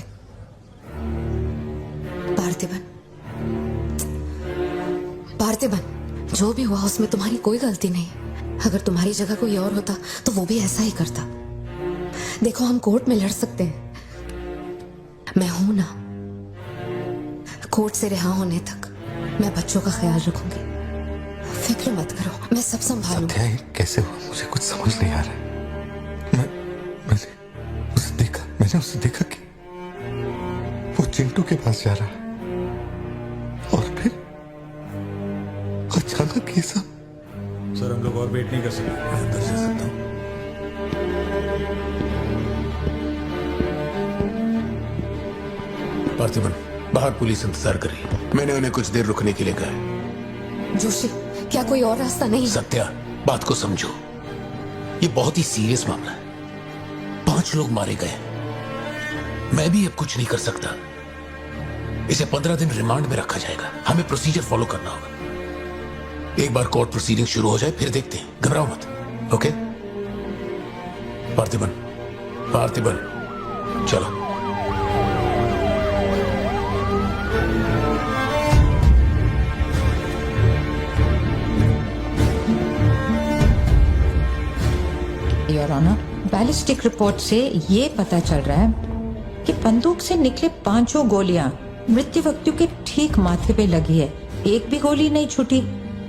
पार्थिबन, जो भी हुआ उसमें तुम्हारी कोई गलती नहीं। अगर तुम्हारी जगह कोई और होता तो वो भी ऐसा ही करता। देखो, हम कोर्ट में लड़ सकते हैं, मैं हूं ना। कोर्ट से रिहा होने तक मैं बच्चों का ख्याल रखूंगी। फिक्र मत करो, मैं सब संभालूंगी। सत्या, ये कैसे हुआ मुझे कुछ समझ नहीं आ रहा है। मैंने उसे देखा कि वो चिंटू के पास जा रहा है और फिर अचानक ये सब। सर, हम लोग और वेट नहीं कर सकते, मैं अंदर जा सकता हूँ? पार्थिबन, बाहर पुलिस इंतजार कर रही है। मैंने उन्हें कुछ देर रुकने के लिए कहा है। जोशी, क्या कोई और रास्ता नहीं? सत्या, बात को समझो, ये बहुत ही सीरियस मामला है। 5 लोग मारे गए। मैं भी अब कुछ नहीं कर सकता। इसे 15 दिन रिमांड में रखा जाएगा। हमें प्रोसीजर फॉलो करना होगा। एक बार कोर्ट प्रोसीडिंग शुरू हो जाए फिर देखते हैं। घबराओ मत, ओके? पार्थिबन, चलो। योर ऑनर, बैलिस्टिक रिपोर्ट से ये पता चल रहा है कि बंदूक से निकले 5 गोलियां मृत्यु व्यक्ति के ठीक माथे पे लगी है। एक भी गोली नहीं छूटी।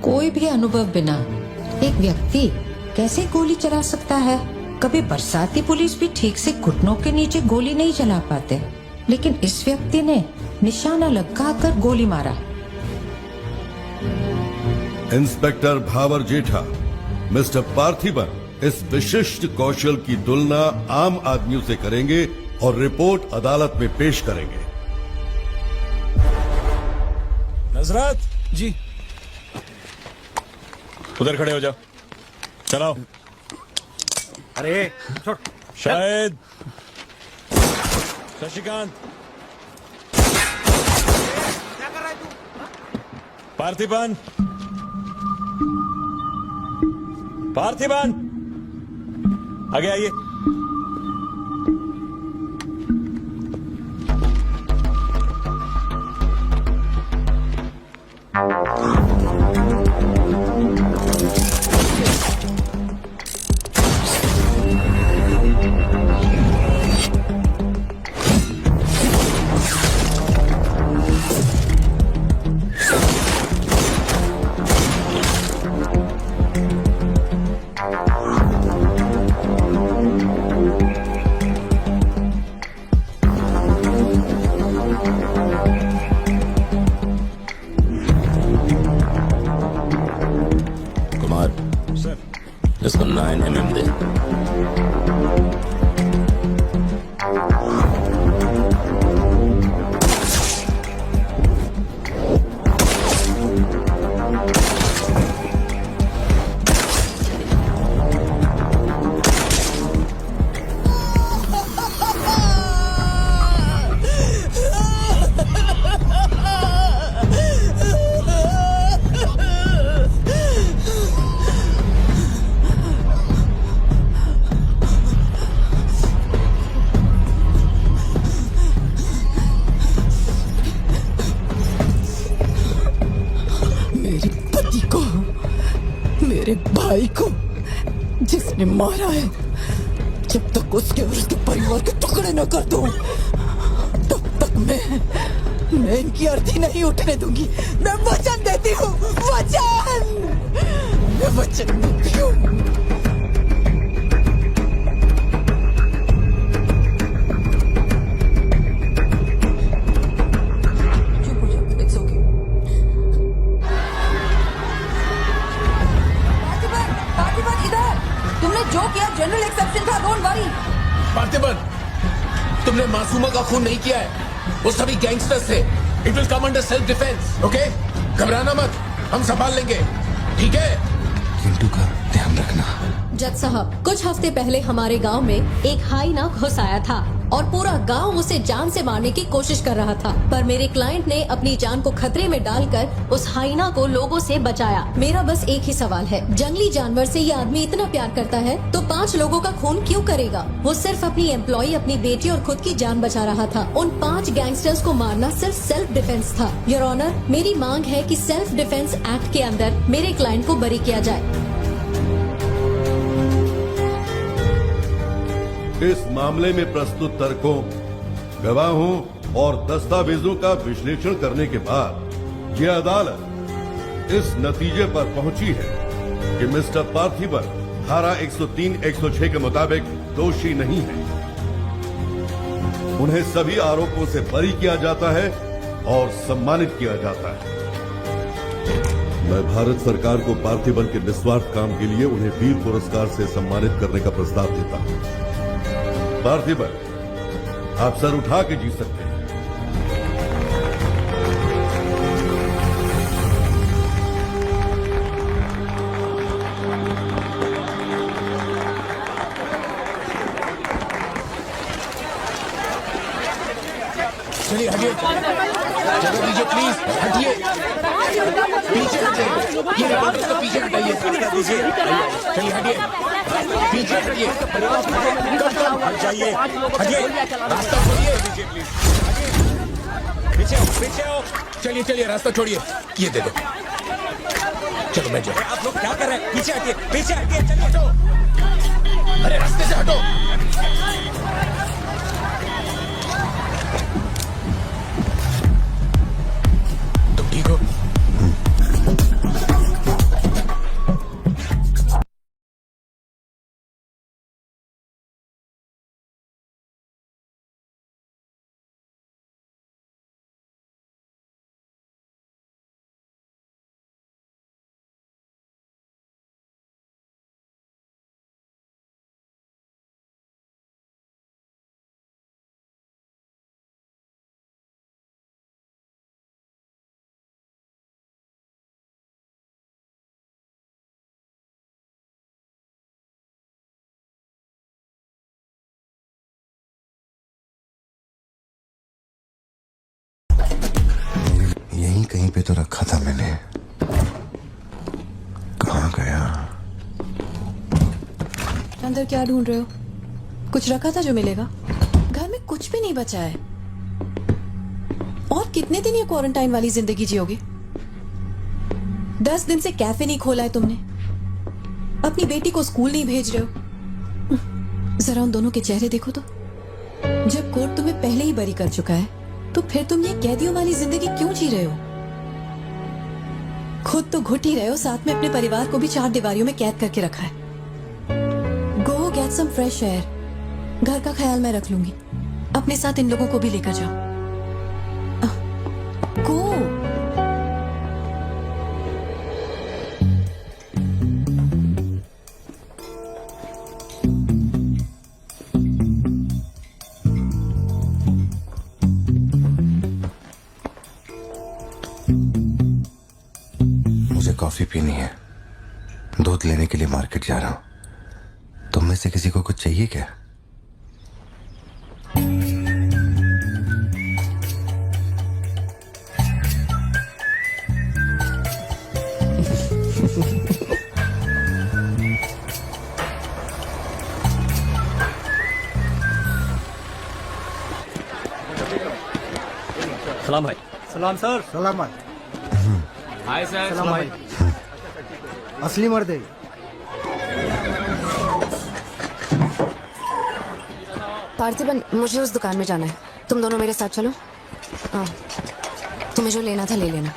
कोई भी अनुभव बिना एक व्यक्ति कैसे गोली चला सकता है? कभी बरसाती पुलिस भी ठीक से घुटनों के नीचे गोली नहीं चला पाते, लेकिन इस व्यक्ति ने निशाना लगाकर गोली मारा। इंस्पेक्टर भावर जेठा, मिस्टर पार्थिबन इस विशिष्ट कौशल की तुलना आम आदमियों से करेंगे और रिपोर्ट अदालत में पेश करेंगे। नजरत जी, उधर खड़े हो जाओ। चलाओ। अरे छोड़। शायद शशिकांत, क्या कर रहा है तू? पार्थिबन, आगे आइए। इसको 9mm दे। मेरे भाई को जिसने मारा है, जब तक उसके और उसके परिवार के टुकड़े न कर दूं, तब तक मैं इनकी अर्थी नहीं उठने दूंगी। मैं वचन देती हूँ, मैं वचन देती हूँ। जो किया जनरल एक्सेप्शन था, डोंट वरी। पार्थिबन, तुमने मासूमा का खून नहीं किया है। वो सभी गैंगस्टर्स थे। It will come under self defence, okay? घबराना मत, हम संभाल लेंगे, ठीक है? चिंटू का ध्यान रखना। जज साहब, कुछ हफ्ते पहले हमारे गांव में एक हाइना घुस आया था और पूरा गांव उसे जान से मारने की कोशिश कर रहा था, पर मेरे क्लाइंट ने अपनी जान को खतरे में डालकर उस हाइना को लोगों से बचाया। मेरा बस एक ही सवाल है, जंगली जानवर से ये आदमी इतना प्यार करता है तो 5 लोगों का खून क्यों करेगा? वो सिर्फ अपनी एम्प्लॉय, अपनी बेटी और खुद की जान बचा रहा था। उन 5 गैंगस्टर्स को मारना सिर्फ सेल्फ डिफेंस था। योर ऑनर, मेरी मांग है कि सेल्फ डिफेंस एक्ट के अंदर मेरे क्लाइंट को बरी किया जाए। इस मामले में प्रस्तुत तर्कों, गवाहों और दस्तावेजों का विश्लेषण करने के बाद यह अदालत इस नतीजे पर पहुंची है कि मिस्टर पार्थिबन धारा 103-106 के मुताबिक दोषी नहीं है। उन्हें सभी आरोपों से बरी किया जाता है और सम्मानित किया जाता है। मैं भारत सरकार को पार्थिबन के निस्वार्थ काम के लिए उन्हें वीर पुरस्कार से सम्मानित करने का प्रस्ताव देता हूं। पार्थिबन, आप सर उठा के जी सकते हैं। चलिए हटिए, जगह दीजिए प्लीज, हटिए, पीछे हटिए, ये रिवॉल्वर को पीछे हटाइए, चलिए हटिए, पीछे हटिए, हट जाइए, हटिए, रास्ता छोड़िए, पीछे आओ, पीछे आओ, चलिए चलिए रास्ता छोड़िए, ये दे दो, चलो मैं जाओ। आप लोग क्या कर रहे हैं? पीछे हटिए, पीछे हटिए, चलिए हटो, अरे रास्ते से हटो। ठीक हो? यहीं कहीं पे तो रखा था मैंने, कहाँ गया? अंदर क्या ढूंढ रहे हो? कुछ रखा था जो मिलेगा? घर में कुछ भी नहीं बचा है। और कितने दिन ये क्वारंटाइन वाली जिंदगी जियोगे? 10 दिन से कैफे नहीं खोला है तुमने, अपनी बेटी को स्कूल नहीं भेज रहे हो। जरा उन दोनों के चेहरे देखो तो। जब कोर्ट तुम्हें पहले ही बरी कर चुका है तो फिर तुम ये कैदियों वाली जिंदगी क्यों जी रहे हो? खुद तो घुट ही रहे हो, साथ में अपने परिवार को भी 4 दीवारियों में कैद करके रखा है। Go get some fresh air. घर का ख्याल मैं रख लूंगी, अपने साथ इन लोगों को भी लेकर जाओ। गो। कॉफी पीनी है, दूध लेने के लिए मार्केट जा रहा हूं। तुम में से किसी को कुछ चाहिए क्या? सलाम भाई। सलाम सर। सलाम भाई। Hi sir. सलाम भाई। असली मर्द है। पार्थिबन, मुझे उस दुकान में जाना है, तुम दोनों मेरे साथ चलो। हाँ, तुम्हें जो लेना था ले लेना।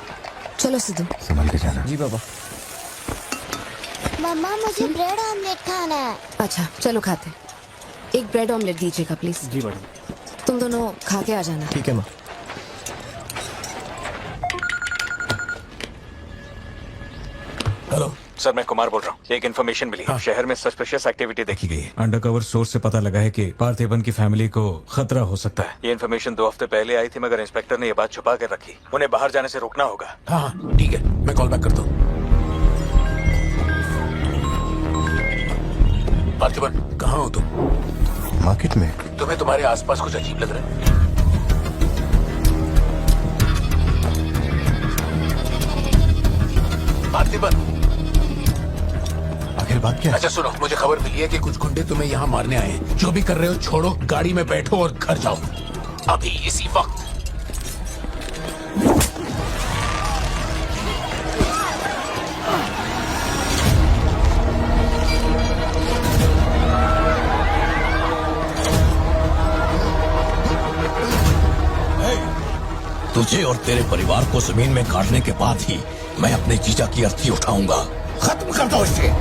चलो सिद्धू। संभल के जाना। जी बाबा। मम्मा मुझे ब्रेड ऑमलेट खाना है। अच्छा चलो खाते। एक ब्रेड ऑमलेट दीजिएगा प्लीज। जी मैडम। तुम दोनों खा के आ जाना। ठीक है माँ। हेलो सर, मैं कुमार बोल रहा हूँ। एक इन्फॉर्मेशन मिली है। शहर में सस्पिशियस एक्टिविटी देखी गई है। अंडरकवर सोर्स से पता लगा है कि पार्थिबन की फैमिली को खतरा हो सकता है। ये इन्फॉर्मेशन 2 हफ्ते पहले आई थी, मगर इंस्पेक्टर ने ये बात छुपा कर रखी। उन्हें बाहर जाने से रोकना होगा। हाँ ठीक है, मैं कॉल बैक करता हूँ। पार्थिवन, कहाँ हो तुम? मार्केट में। तुम्हें तुम्हारे आसपास कुछ अजीब लग रहा है? पार्थिवन, आखिर बात क्या है? अच्छा सुनो, मुझे खबर मिली है कि कुछ गुंडे तुम्हें यहाँ मारने आए हैं। जो भी कर रहे हो छोड़ो, गाड़ी में बैठो और घर जाओ अभी इसी वक्त। तुझे और तेरे परिवार को जमीन में गाड़ने के बाद ही मैं अपने जीजा की अर्थी उठाऊंगा। खत्म कर दो इसे।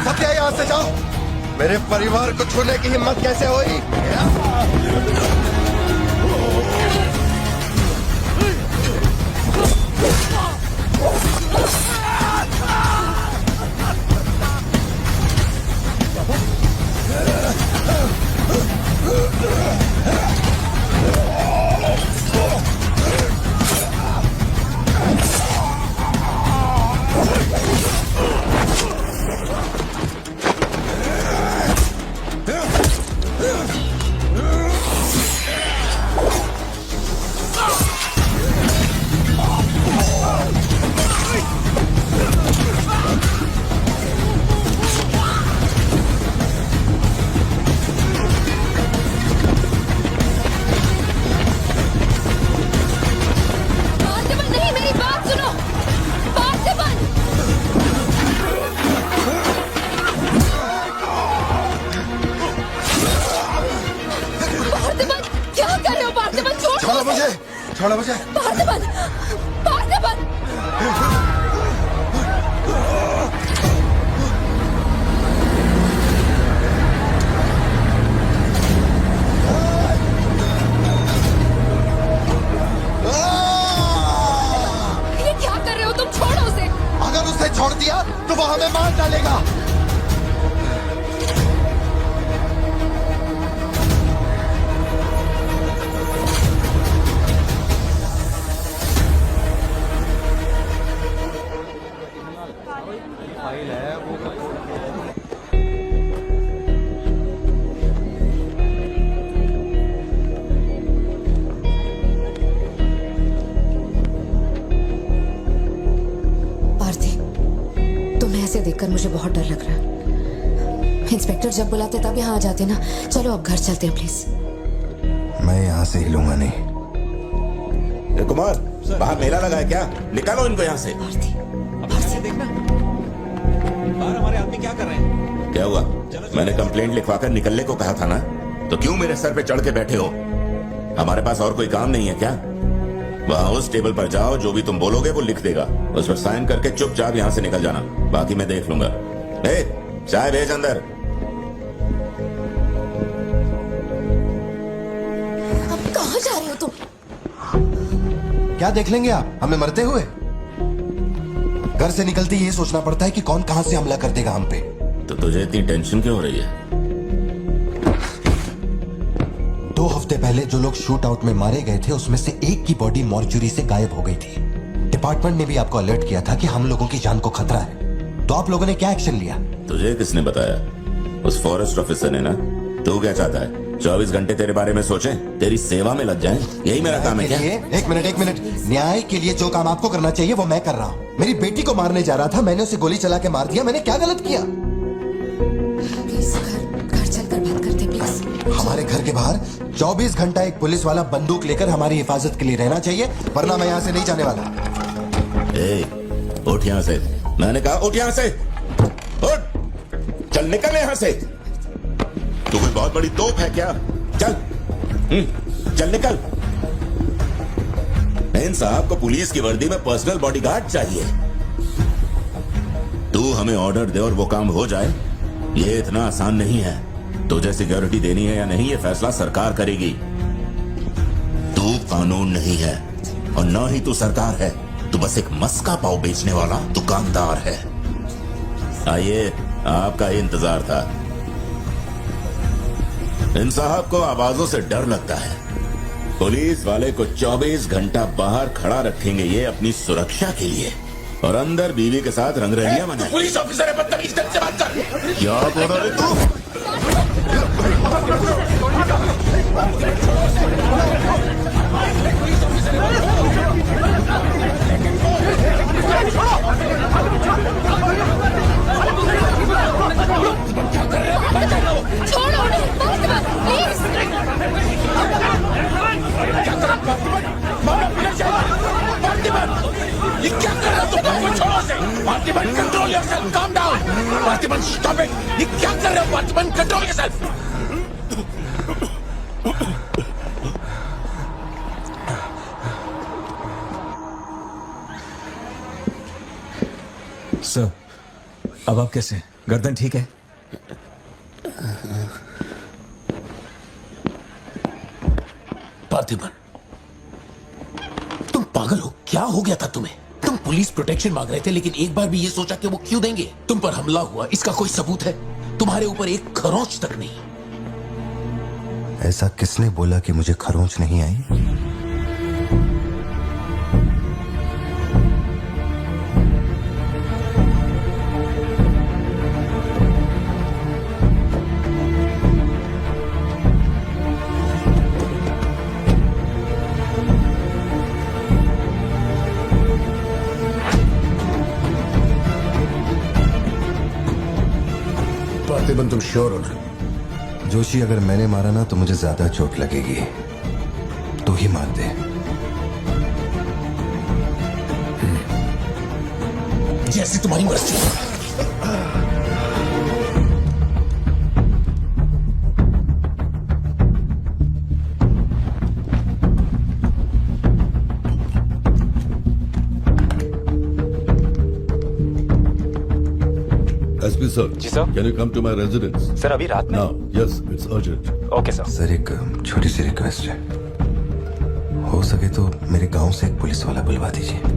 सत्या, यहाँ से जाओ। मेरे परिवार को छूने की हिम्मत कैसे हुई? छोड़ो मुझे। पार्थिवन, पार्थिवन। ये क्या कर रहे हो तुम? छोड़ो उसे। अगर उसे छोड़ दिया तो वो हमें मार डालेगा। देखकर मुझे बहुत डर लग रहा है। इंस्पेक्टर जब बुलाते तब यहाँ आ जाते ना। चलो अब घर चलते हैं प्लीज। मैं यहाँ से हिलूंगा नहीं। कुमार, बाहर मेला लगा है क्या? निकालो इनको यहाँ से। देखना बाहर हमारे आदमी क्या कर रहे हैं? क्या हुआ? चलो मैंने कंप्लेंट लिखवाकर निकलने को कहा था ना, तो क्यों मेरे सर पे चढ़ के बैठे हो? हमारे पास और कोई काम नहीं है क्या? वहां उस टेबल पर जाओ, जो भी तुम बोलोगे वो लिख देगा, उस पर साइन करके चुपचाप यहाँ से निकल जाना, बाकी मैं देख लूंगा। चाय भेज अंदर। अब कहाँ जा रहे हो तुम? क्या देख लेंगे आप हमें मरते हुए? घर से निकलते ये सोचना पड़ता है कि कौन कहां से हमला कर देगा हम पे। तो तुझे इतनी टेंशन क्यों हो रही है? 2 हफ्ते पहले जो लोग शूट आउट में मारे गए थे उसमें से एक की बॉडी मॉर्चुरी से गायब हो गई थी। डिपार्टमेंट ने भी आपको अलर्ट किया था कि हम लोगों की जान को खतरा है, तो आप लोगों ने क्या एक्शन लिया? तुझे किसने बताया? उस फॉरेस्ट ऑफिसर ने ना। तू क्या चाहता है? 24 घंटे तेरे बारे में सोचें, तेरी सेवा में लग जाएं? यही मेरा काम है क्या? एक मिनट। न्याय के लिए जो काम आपको करना चाहिए वो मैं कर रहा हूँ। मेरी बेटी को मारने जा रहा था, मैंने उसे गोली चला के मार दिया। मैंने क्या गलत किया? प्लीज घर चलकर बात करते प्लीज। हमारे घर के बाहर 24 घंटा एक पुलिस वाला बंदूक लेकर हमारी हिफाजत के लिए रहना चाहिए, वरना मैं यहाँ से नहीं जाने वाला। उठ यहाँ से। मैंने कहा उठ यहाँ से। उठ, चल निकल यहाँ से। तू कोई बहुत बड़ी तोप है क्या? चल चल निकल। इन साहब को पुलिस की वर्दी में पर्सनल बॉडीगार्ड चाहिए। तू हमें ऑर्डर दे और वो काम हो जाए, ये इतना आसान नहीं है। तुझे सिक्योरिटी देनी है या नहीं, ये फैसला सरकार करेगी। तू कानून नहीं है और ना ही तू सरकार है। तू बस एक मस्का पाव बेचने वाला दुकानदार है। आइए, आपका ही इंतजार था। इन साहब को आवाजों से डर लगता है। पुलिस वाले को 24 घंटा बाहर खड़ा रखेंगे ये अपनी सुरक्षा के लिए, और अंदर बीवी के साथ रंगरलियां मनाएंगे। पुलिस ऑफिसर है, बदतमीज ढंग से बात कर। क्या बोल रहे तू? छोड़ो उन्हें, प्लीज। ये क्या कर रहा हो तुम? छोड़ो से। Parthiban, control yourself, calm down. Parthiban, stop it. ये क्या कर रहे हो पार्थिबन? Control yourself. सर, अब आप कैसे? गर्दन ठीक है? पार्थिबन, तुम पागल हो? क्या हो गया था तुम्हें? तुम पुलिस प्रोटेक्शन मांग रहे थे, लेकिन एक बार भी ये सोचा कि वो क्यों देंगे? तुम पर हमला हुआ, इसका कोई सबूत है? तुम्हारे ऊपर एक खरोंच तक नहीं। ऐसा किसने बोला कि मुझे खरोंच नहीं आई? पार्थिबन, तुम श्योर हो ना? जोशी, अगर मैंने मारा ना तो मुझे ज्यादा चोट लगेगी। तू ही मार दे। जैसे तुम्हारी मर्जी। SP sir. जी sir. Can you come to my residence sir अभी रात में? Now? Yes, it's urgent. Okay sir. Sir, एक छोटी सी रिक्वेस्ट है। हो सके तो मेरे गांव से एक पुलिस वाला बुलवा दीजिए।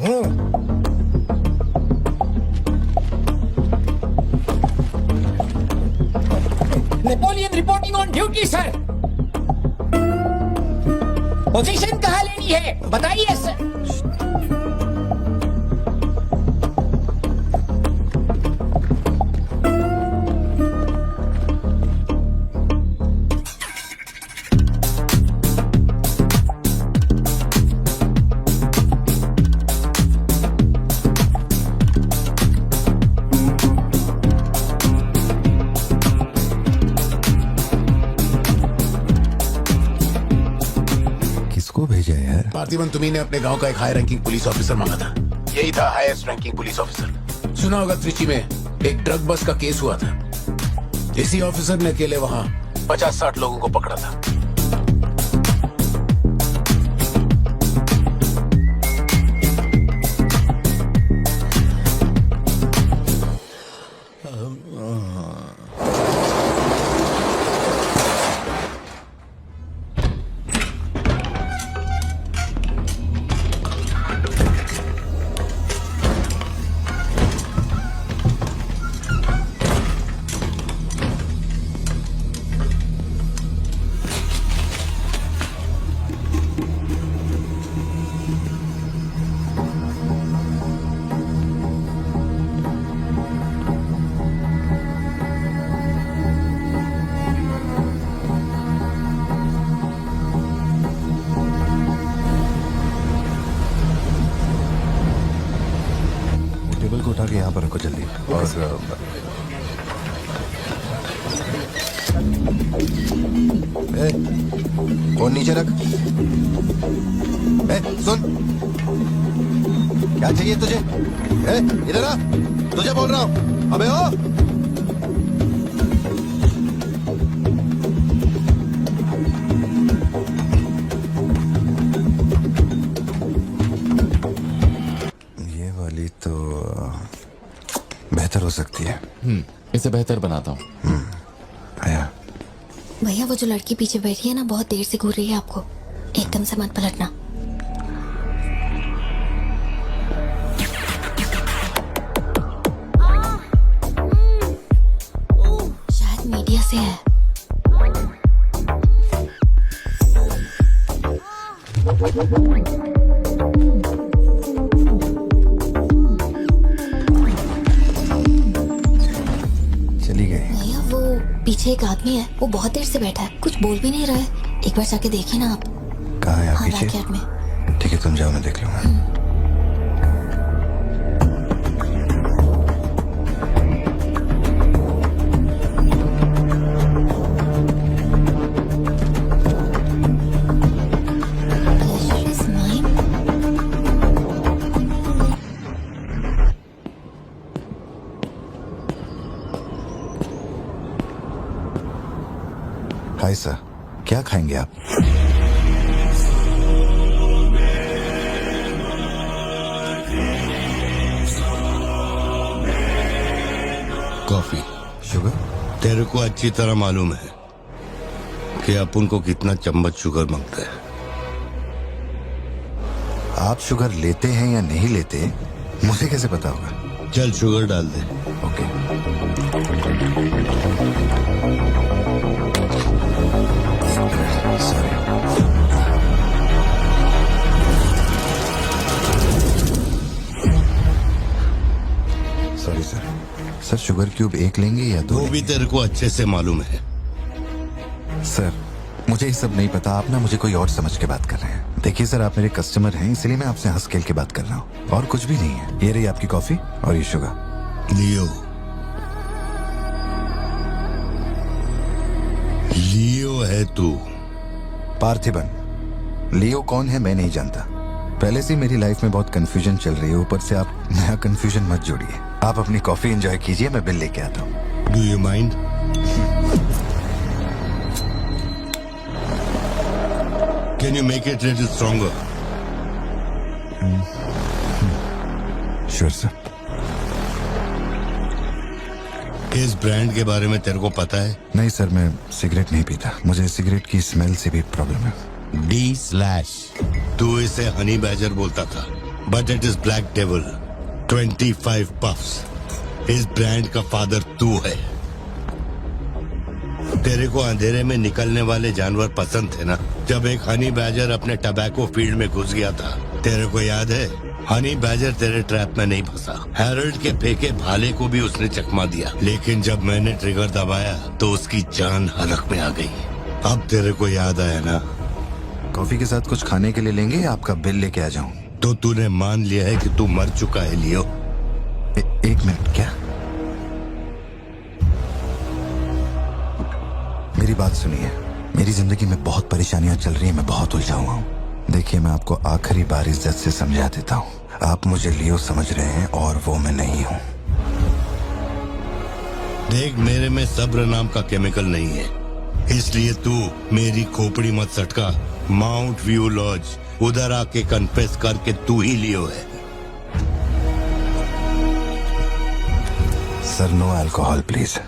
हूँ। Napoleon reporting on duty sir. Position कहाँ लेनी है बताइए सर। किसको भेजा है यार? पार्थिबन तुम्ही ने अपने गांव का एक हाई रैंकिंग पुलिस ऑफिसर मांगा था। यही था हाईएस्ट रैंकिंग पुलिस ऑफिसर। सुना होगा त्रिची में एक ड्रग बस का केस हुआ था। इसी ऑफिसर ने अकेले वहां 50-60 लोगों को पकड़ा था। टेबल को उठा के यहाँ पर रखो जल्दी। और फोन नीचे रख। सुन, क्या चाहिए तुझे? इधर आ, तुझे बोल रहा हूँ। अबे ओ, ये वाली तो बेहतर हो सकती है। इसे बेहतर बनाता हूँ। आया। भैया वो जो लड़की पीछे बैठी है ना, बहुत देर से घूर रही है आपको। एकदम से मत पलटना। शायद मीडिया से है। चली गई। भैया वो पीछे एक आदमी है, वो बहुत देर से बैठा है, कुछ बोल भी नहीं रहा है। एक बार जाके देखिए ना आप। कहाँ है आप? हाँ, पीछे? बैकयार्ड में। ठीक है, तुम जाओ, मैं देख लूंगा। Pleasure is mine. Hi sir, क्या खाएंगे आप? कॉफी। शुगर? तेरे को अच्छी तरह मालूम है कि अपन को कितना चम्मच शुगर मांगता है। आप शुगर लेते हैं या नहीं लेते, मुझे कैसे पता होगा? चल शुगर डाल दे। Okay. Sorry. Sorry sir. Sir sugar cube एक लेंगे या दो? वो भी तेरे को अच्छे से मालूम है। सर मुझे ये सब नहीं पता, आप ना मुझे कोई और समझ के बात कर रहे हैं। देखिए सर, आप मेरे कस्टमर हैं, इसलिए मैं आपसे हंस खेल के बात कर रहा हूँ, और कुछ भी नहीं है। ये रही आपकी कॉफी और ये शुगर। लियो, लियो है तू। पार्थिबन। लियो कौन है मैं नहीं जानता। पहले से मेरी लाइफ में बहुत कंफ्यूजन चल रही है, ऊपर से आप नया कंफ्यूजन मत जोड़िए। आप अपनी कॉफी एंजॉय कीजिए, मैं बिल लेके आता हूँ। Do you mind? Can you make it a little stronger? Sure, sir. इस ब्रांड के बारे में तेरे को पता है? नहीं सर, मैं सिगरेट नहीं पीता। मुझे सिगरेट की स्मेल से भी प्रॉब्लम है। D/। तू इसे हनी बैजर बोलता था, but it is black devil 25 puffs. इस ब्रांड का फादर तू है। तेरे को अंधेरे में निकलने वाले जानवर पसंद थे ना? जब एक हनी बैजर अपने टबैको फील्ड में घुस गया था, तेरे को याद है? हनी बैजर तेरे ट्रैप में नहीं फंसा। हैरोल्ड के फेंके भाले को भी उसने चकमा दिया, लेकिन जब मैंने ट्रिगर दबाया तो उसकी जान हलक में आ गई। अब तेरे को याद आया ना? कॉफी के साथ कुछ खाने के लिए लेंगे या आपका बिल लेके आ जाऊं? तो तूने मान लिया है कि तू मर चुका है लियो? एक मिनट, क्या? मेरी बात सुनिए। मेरी जिंदगी में बहुत परेशानियां चल रही हैं, मैं बहुत उलझा हुआ हूँ। देखिए, मैं आपको आखिरी बार इज्जत से समझा देता हूँ। आप मुझे लियो समझ रहे हैं और वो मैं नहीं हूँ। देख, मेरे में सब्र नाम का केमिकल नहीं है, इसलिए तू मेरी खोपड़ी मत सटका। माउंट व्यू लॉज, उधर आके कन्फेस करके तू ही लियो है। Sir, no alcohol please.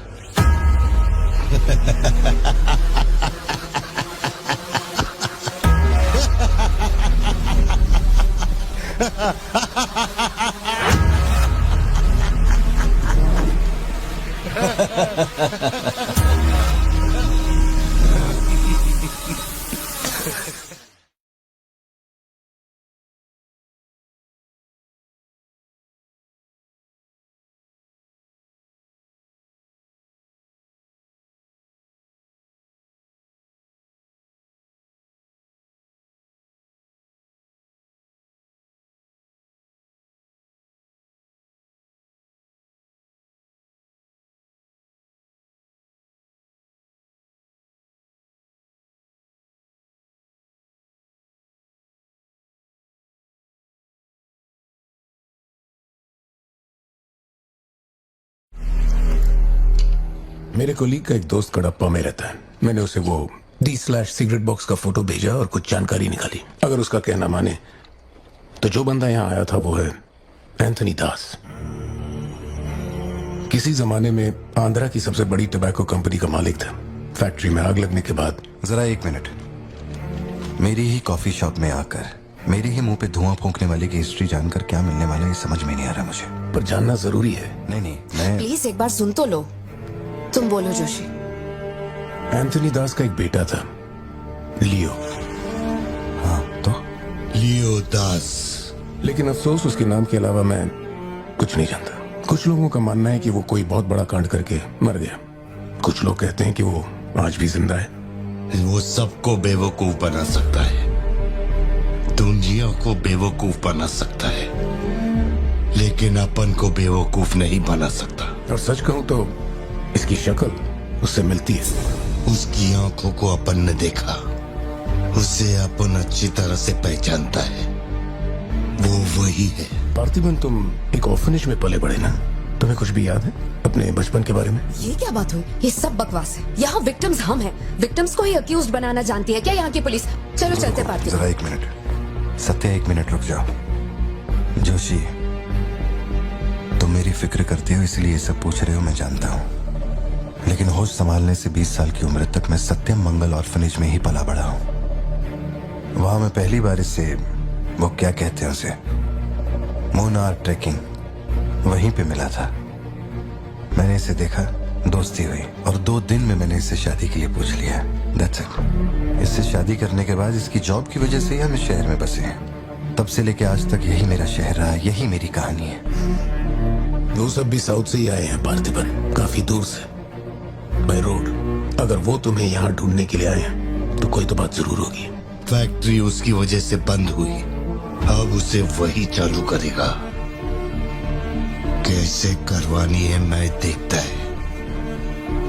मेरे कोलीग का एक दोस्त कडप्पा में रहता है। मैंने उसे वो /सिगरेट बॉक्स का फोटो भेजा और कुछ जानकारी निकाली। अगर उसका कहना माने तो जो बंदा यहाँ आया था वो है एंथनी दास। किसी जमाने में आंध्रा की सबसे बड़ी टबैको कंपनी का मालिक था। फैक्ट्री में आग लगने के बाद। जरा एक मिनट। मेरी ही कॉफी शॉप में आकर मेरे ही मुंह पे धुआं फूंकने वाले की हिस्ट्री जानकर क्या मिलने वाला है, ये समझ में नहीं आ रहा मुझे। पर जानना जरूरी है। नहीं, मैं प्लीज एक बार सुन तो लो। तुम बोलो जोशी। एंथनी दास का एक बेटा था, लियो। हाँ, तो लियो दास। लेकिन अफसोस, उसके नाम के अलावा मैं कुछ नहीं जानता। कुछ लोगों का मानना है कि वो कोई बहुत बड़ा कांड करके मर गया। कुछ लोग कहते हैं कि वो आज भी जिंदा है। वो सबको बेवकूफ बना सकता है, दुनिया को बेवकूफ बना सकता है, लेकिन अपन को बेवकूफ नहीं बना सकता। और सच कहूं तो इसकी शक्ल उससे मिलती है। उसकी आंखों को अपन ने देखा, उसे अपन अच्छी तरह से पहचानता है। वो वही है। पार्थिबन, तुम एक ऑर्फनेज में पले बड़े ना? तुम्हें कुछ भी याद है अपने बचपन के बारे में? ये क्या बात हुई? ये सब बकवास है। यहाँ विक्टिम्स हम हैं। विक्टिम्स को ही अक्यूज्ड बनाना जानती है क्या यहाँ की पुलिस? चलो चलते पार्थिबन। जरा एक मिनट सत्य, एक मिनट रुक जाओ। जोशी, तुम मेरी फिक्र करते हो इसलिए ये सब पूछ रहे हो, मैं जानता हूँ। लेकिन होश संभालने से 20 साल की उम्र तक मैं सत्यम मंगल ऑर्फनेज में ही पला बड़ा हूँ। वहां मैं पहली बार इससे, वो क्या कहते हैं उसे, मोनार ट्रेकिंग, वहीं पे मिला था। मैंने इसे देखा, दोस्ती हुई और 2 दिन में मैंने इससे शादी के लिए पूछ लिया। That's it। इससे शादी करने के बाद इसकी जॉब की वजह से ही हम इस शहर में बसे हैं। तब से लेके आज तक यही मेरा शहर रहा, यही मेरी कहानी है। वो सब भी साउथ से ही आए हैं पार्थिबन, काफी दूर से, बाय रोड। अगर वो तुम्हें यहाँ ढूंढने के लिए आए हैं तो कोई तो बात जरूर होगी। फैक्ट्री उसकी वजह से बंद हुई, अब उसे वही चालू करेगा। कैसे करवानी है मैं देखता है।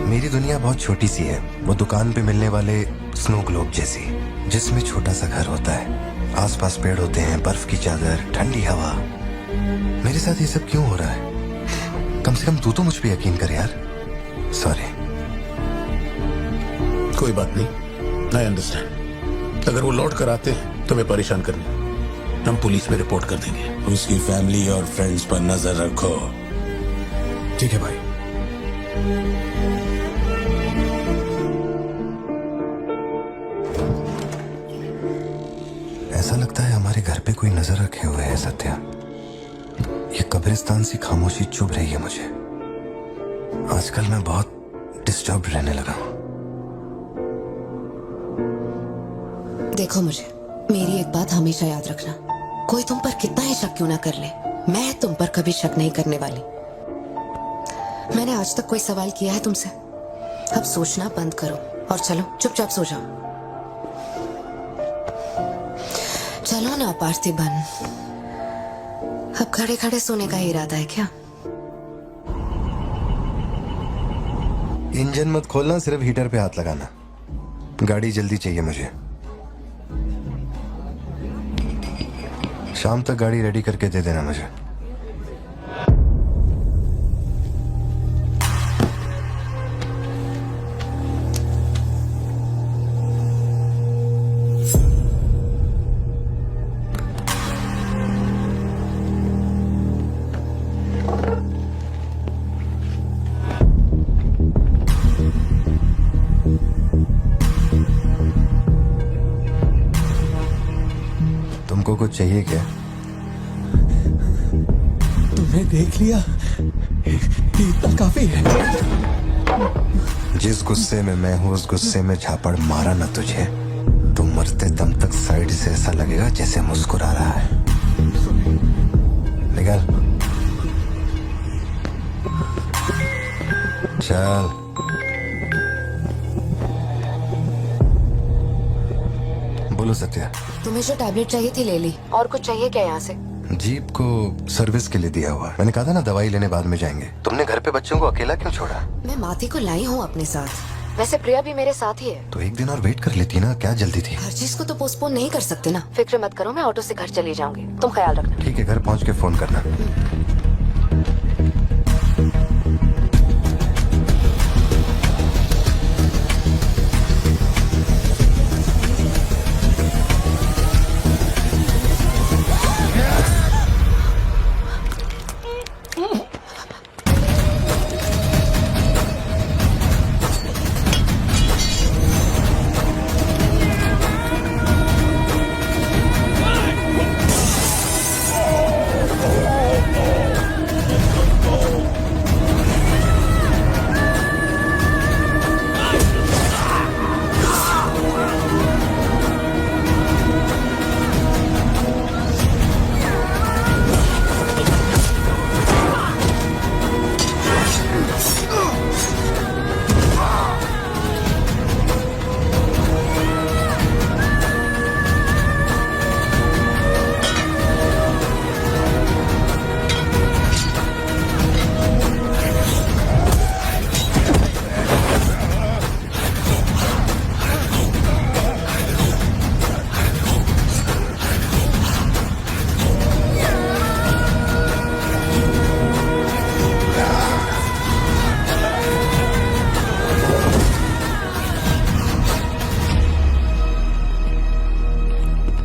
मेरी दुनिया बहुत छोटी सी है, वो दुकान पे मिलने वाले स्नो ग्लोब जैसी, जिसमें छोटा सा घर होता है, आसपास पेड़ होते हैं, बर्फ की चादर, ठंडी हवा। मेरे साथ ये सब क्यों हो रहा है? कम से कम तू तो मुझ पे यकीन कर यार। सॉरी। कोई बात नहीं, आई अंडरस्टैंड। अगर वो लौट कर आते हैं तो मैं परेशान करने, हम पुलिस में रिपोर्ट कर देंगे। उसकी फैमिली और फ्रेंड्स पर नजर रखो। ठीक है भाई। ऐसा लगता है हमारे घर पे कोई नजर रखे हुए है सत्या। ये कब्रिस्तान सी खामोशी चुभ रही है मुझे। आजकल मैं बहुत डिस्टर्ब रहने लगा हूं। देखो मुझे, मेरी एक बात हमेशा याद रखना, कोई तुम पर कितना ही शक क्यों ना कर ले, मैं तुम पर कभी शक नहीं करने वाली। मैंने आज तक कोई सवाल किया है तुमसे? अब सोचना बंद करो और चलो चुपचाप सो जाओ। चलो ना पार्थिबन, अब खड़े खड़े सोने का ही इरादा है क्या? इंजन मत खोलना, सिर्फ हीटर पे हाथ लगाना। गाड़ी जल्दी चाहिए मुझे। शाम तक गाड़ी रेडी करके दे देना मुझे। तुमको कुछ चाहिए क्या? तुमने देख लिया, इतना काफी है। जिस गुस्से में मैं हूं उस गुस्से में झापड़ मारा ना तुझे, तुम मरते दम तक साइड से ऐसा लगेगा जैसे मुस्कुरा रहा है। निकल चल। बोलो सत्या। तुम्हें जो टैबलेट चाहिए थी ले ली, और कुछ चाहिए क्या यहाँ से? जीप को सर्विस के लिए दिया हुआ। मैंने कहा था ना दवाई लेने बाद में जाएंगे। तुमने घर पे बच्चों को अकेला क्यों छोड़ा? मैं माथी को लाई हूँ अपने साथ, वैसे प्रिया भी मेरे साथ ही है। तो एक दिन और वेट कर लेती ना, क्या जल्दी थी? हर चीज को तो पोस्टपोन नहीं कर सकते ना। फिक्र मत करो, मैं ऑटो से घर चली जाऊंगी, तुम ख्याल रखना। ठीक है, घर पहुंच के फोन करना।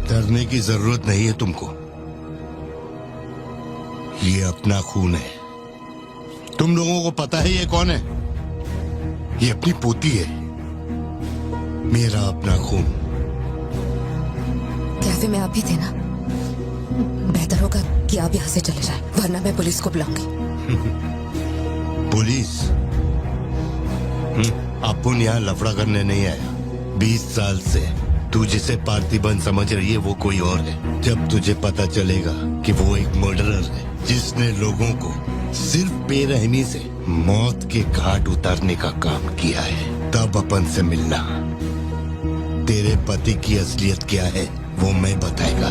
डरने की जरूरत नहीं है तुमको, ये अपना खून है। तुम लोगों को पता है ये कौन है? ये अपनी पोती है, मेरा अपना खून। कैफे में आप भी थे ना? बेहतर होगा कि आप यहाँ से चले जाएं, वरना मैं पुलिस को बुलाऊंगी। पुलिस? अपन यहाँ लफड़ा करने नहीं आया। 20 साल से तू जिसे पार्थिबन समझ रही है वो कोई और है। जब तुझे पता चलेगा कि वो एक मर्डरर है जिसने लोगों को सिर्फ बेरहमी से मौत के घाट उतारने का काम किया है, तब अपन से मिलना। तेरे पति की असलियत क्या है वो मैं बताएगा।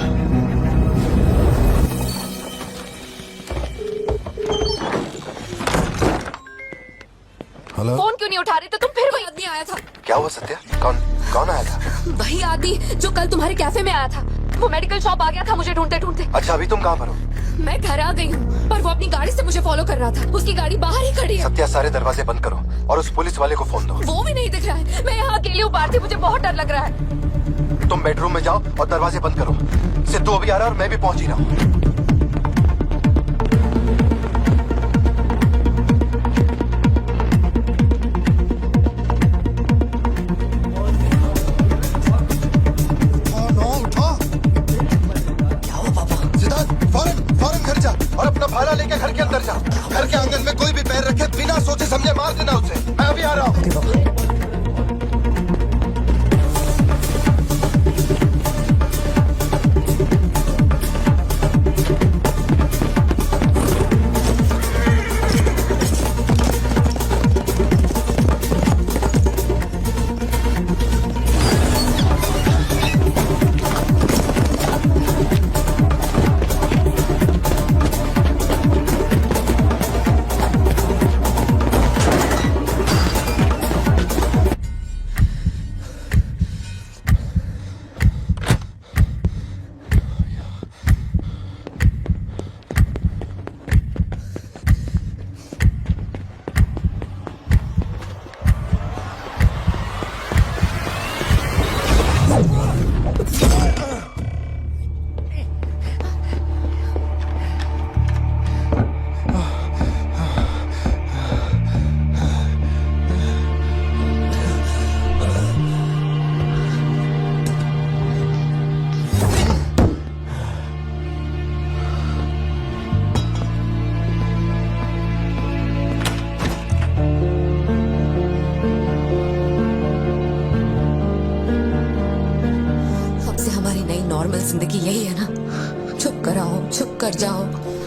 हेलो। फोन क्यों नहीं उठा रहे थे तुम? फिर वही आदमी आया था। क्या हुआ सत्या? कौन आया था? वही आदमी जो कल तुम्हारे कैफे में आया था। वो मेडिकल शॉप आ गया था मुझे ढूंढते ढूंढते। अच्छा, अभी तुम कहाँ पर हो? मैं घर आ गई हूँ, पर वो अपनी गाड़ी से मुझे फॉलो कर रहा था। उसकी गाड़ी बाहर ही खड़ी है। सत्या, सारे दरवाजे बंद करो और उस पुलिस वाले को फोन दो। वो भी नहीं दिख रहा है। मैं यहाँ अकेली हूँ पार्थी, मुझे बहुत डर लग रहा है। तुम बेडरूम में जाओ और दरवाजे बंद करो। सिद्धू अभी आ रहा है और मैं भी पहुंच ही रहा हूँ। भाला लेके घर के अंदर जा। घर के आंगन में कोई भी पैर रखे बिना सोचे समझे मार देना उसे। मैं अभी आ रहा हूँ। नॉर्मल जिंदगी यही है ना, चुप कर आओ, चुप कर जाओ।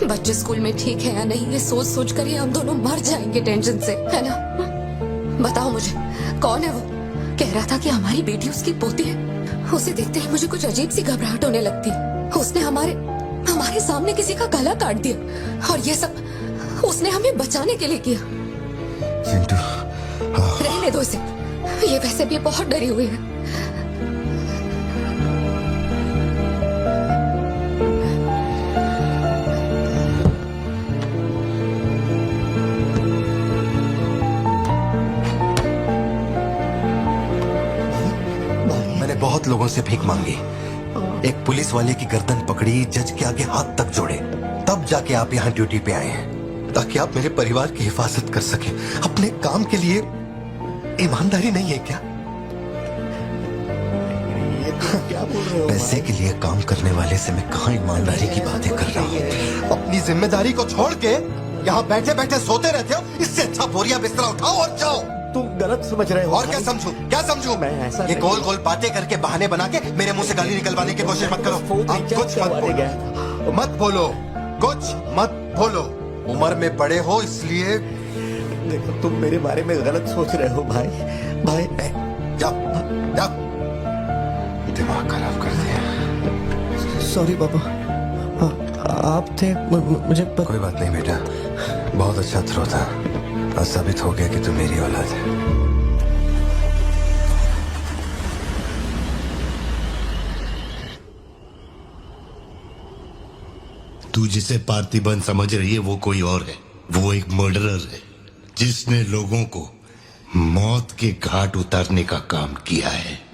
बच्चे स्कूल में ठीक है या नहीं, ये सोच सोच कर ही हम दोनों मर जाएंगे टेंशन से, है ना? बताओ मुझे, कौन है वो? कह रहा था कि हमारी बेटी उसकी पोती है। उसे देखते ही मुझे कुछ अजीब सी घबराहट होने लगती है। उसने हमारे सामने किसी का गला काट दिया, और ये सब उसने हमें बचाने के लिए किया। चिंटू, रहने दो इसे, ये वैसे भी बहुत डरी हुई है। बहुत लोगों से भीख मांगी, एक पुलिस वाले की गर्दन पकड़ी, जज के आगे हाथ तक जोड़े, तब जाके आप यहाँ ड्यूटी पे आए हैं, ताकि आप मेरे परिवार की हिफाजत कर सके। अपने काम के लिए ईमानदारी नहीं है क्या? क्या बोल रहे हो? पैसे के लिए काम करने वाले से मैं कहाँ ईमानदारी की बातें कर रहा हूँ? अपनी जिम्मेदारी को छोड़ के यहाँ बैठे बैठे सोते रहते हो। इससे अच्छा बोरिया बिस्तरा उठाओ और जाओ। तुम गलत समझ रहे हो। और क्या समझूं? क्या समझूं? मैं ऐसा ये गोल गोल बातें करके बहाने बना के मेरे मुंह से गाली निकलवाने की कोशिश मत करो। आप कुछ मत बोलो, मत बोलो, कुछ मत बोलो। उम्र में बड़े हो इसलिए। देखो, तुम मेरे बारे में गलत सोच रहे हो भाई। जाओ जाओ, दिमाग खराब कर दिया। सॉरी पापा, आप थे, मुझे कोई बात नहीं बेटा, बहुत अच्छा थ्रो था, और साबित हो गया कि तू मेरी औलाद है। तू जिसे पार्थिबन समझ रही है वो कोई और है। वो एक मर्डरर है जिसने लोगों को मौत के घाट उतारने का काम किया है।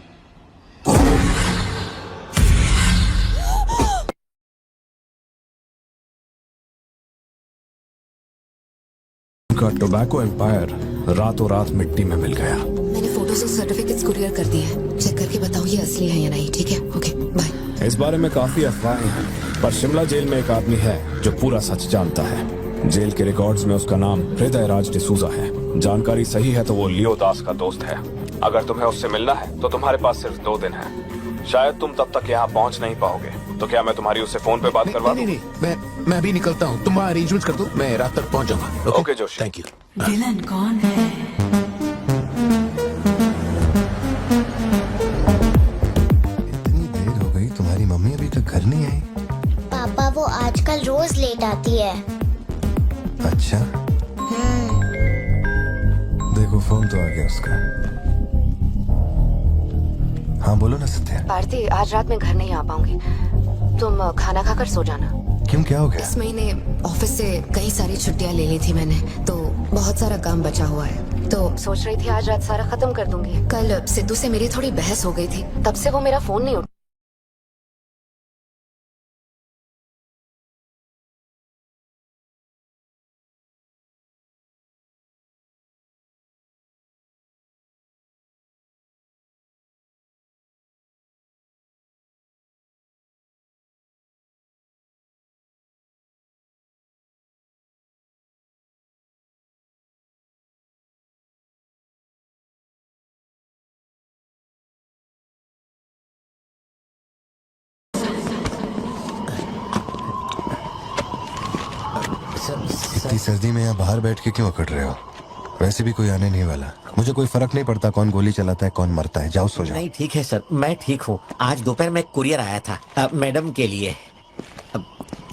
का टोबैको एम्पायर रातों रात मिट्टी में मिल गया। मैंने फोटोज और सर्टिफिकेट्स कुरियर कर दिए हैं, चेक करके बताओ ये असली है या नहीं। ठीक है, ओके बाय। इस बारे में काफी अफवाहें हैं, पर शिमला जेल में एक आदमी है जो पूरा सच जानता है। जेल के रिकॉर्ड्स में उसका नाम हृदय राज डिसूजा है। जानकारी सही है तो वो लियो दास का दोस्त है। अगर तुम्हें उससे मिलना है तो तुम्हारे पास सिर्फ 2 दिन है। शायद तुम तब तक यहाँ पहुँच नहीं पाओगे, तो क्या मैं तुम्हारी उससे फोन पे बात करवा दूं? नहीं, मैं अभी निकलता हूँ। तुम वहाँ अरेंजमेंट कर दो, मैं रात तक पहुँच जाऊंगा। Okay Joshi, thank you. Villain कौन है? इतनी देर हो गई, तुम्हारी मम्मी अभी तक घर नहीं आई? पापा वो आजकल रोज लेट आती है। अच्छा, देखो फोन तो आ गया उसका। हाँ बोलो ना सत्या। पार्थी, आज रात में घर नहीं आ पाऊंगी, तुम खाना खाकर सो जाना। क्यों, क्या हो गया? इस महीने ऑफिस से कई सारी छुट्टियां ले ली थी मैंने, तो बहुत सारा काम बचा हुआ है, तो सोच रही थी आज रात सारा खत्म कर दूंगी। कल सिद्धू से मेरी थोड़ी बहस हो गई थी, तब से वो मेरा फोन नहीं उठा। इतनी सर्दी में यहाँ बाहर बैठ के क्यों अकड़ रहे हो? वैसे भी कोई आने नहीं वाला। मुझे कोई फर्क नहीं पड़ता कौन गोली चलाता है कौन मरता है। जाओ सो जाओ। नहीं ठीक है सर, मैं ठीक हूँ। आज दोपहर में कुरियर आया था मैडम के लिए।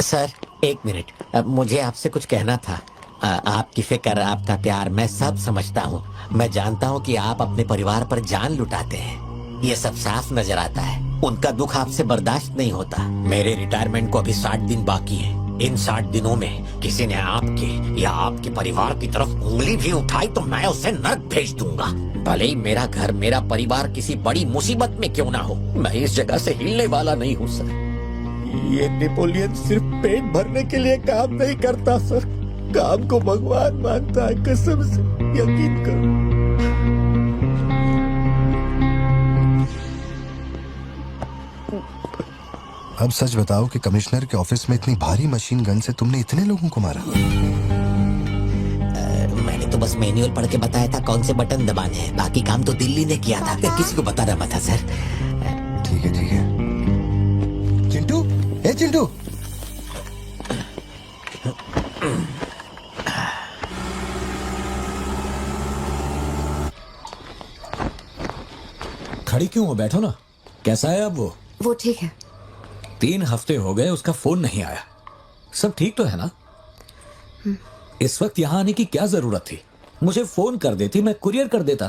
सर एक मिनट, मुझे आपसे कुछ कहना था। आपकी फिक्र, आपका प्यार मैं सब समझता हूँ। मैं जानता हूँ कि आप अपने परिवार पर जान लुटाते हैं, ये सब साफ नजर आता है। उनका दुख आपसे बर्दाश्त नहीं होता। मेरे रिटायरमेंट को अभी 60 दिन बाकी है। इन 60 दिनों में किसी ने आपके या आपके परिवार की तरफ उंगली भी उठाई तो मैं उसे नर्क भेज दूंगा। भले ही मेरा घर, मेरा परिवार किसी बड़ी मुसीबत में क्यों ना हो, मैं इस जगह से हिलने वाला नहीं हूँ सर। ये नेपोलियन सिर्फ पेट भरने के लिए काम नहीं करता सर, काम को भगवान मानता है। कसम से यकीन करो। अब सच बताओ कि कमिश्नर के ऑफिस में इतनी भारी मशीन गन से तुमने इतने लोगों को मारा? मैंने तो बस मैनुअल पढ़ के बताया था कौन से बटन दबाने हैं, बाकी काम तो दिल्ली ने किया था। किसी को बताना मत था सर। ठीक है ठीक है। चिंटू, ए चिंटू, खड़ी क्यों हो? बैठो ना। कैसा है अब वो ठीक है। 3 हफ्ते हो गए, उसका फोन नहीं आया। सब ठीक तो है ना? इस वक्त यहाँ आने की क्या जरूरत थी? मुझे फोन कर देती, मैं कुरियर कर देता।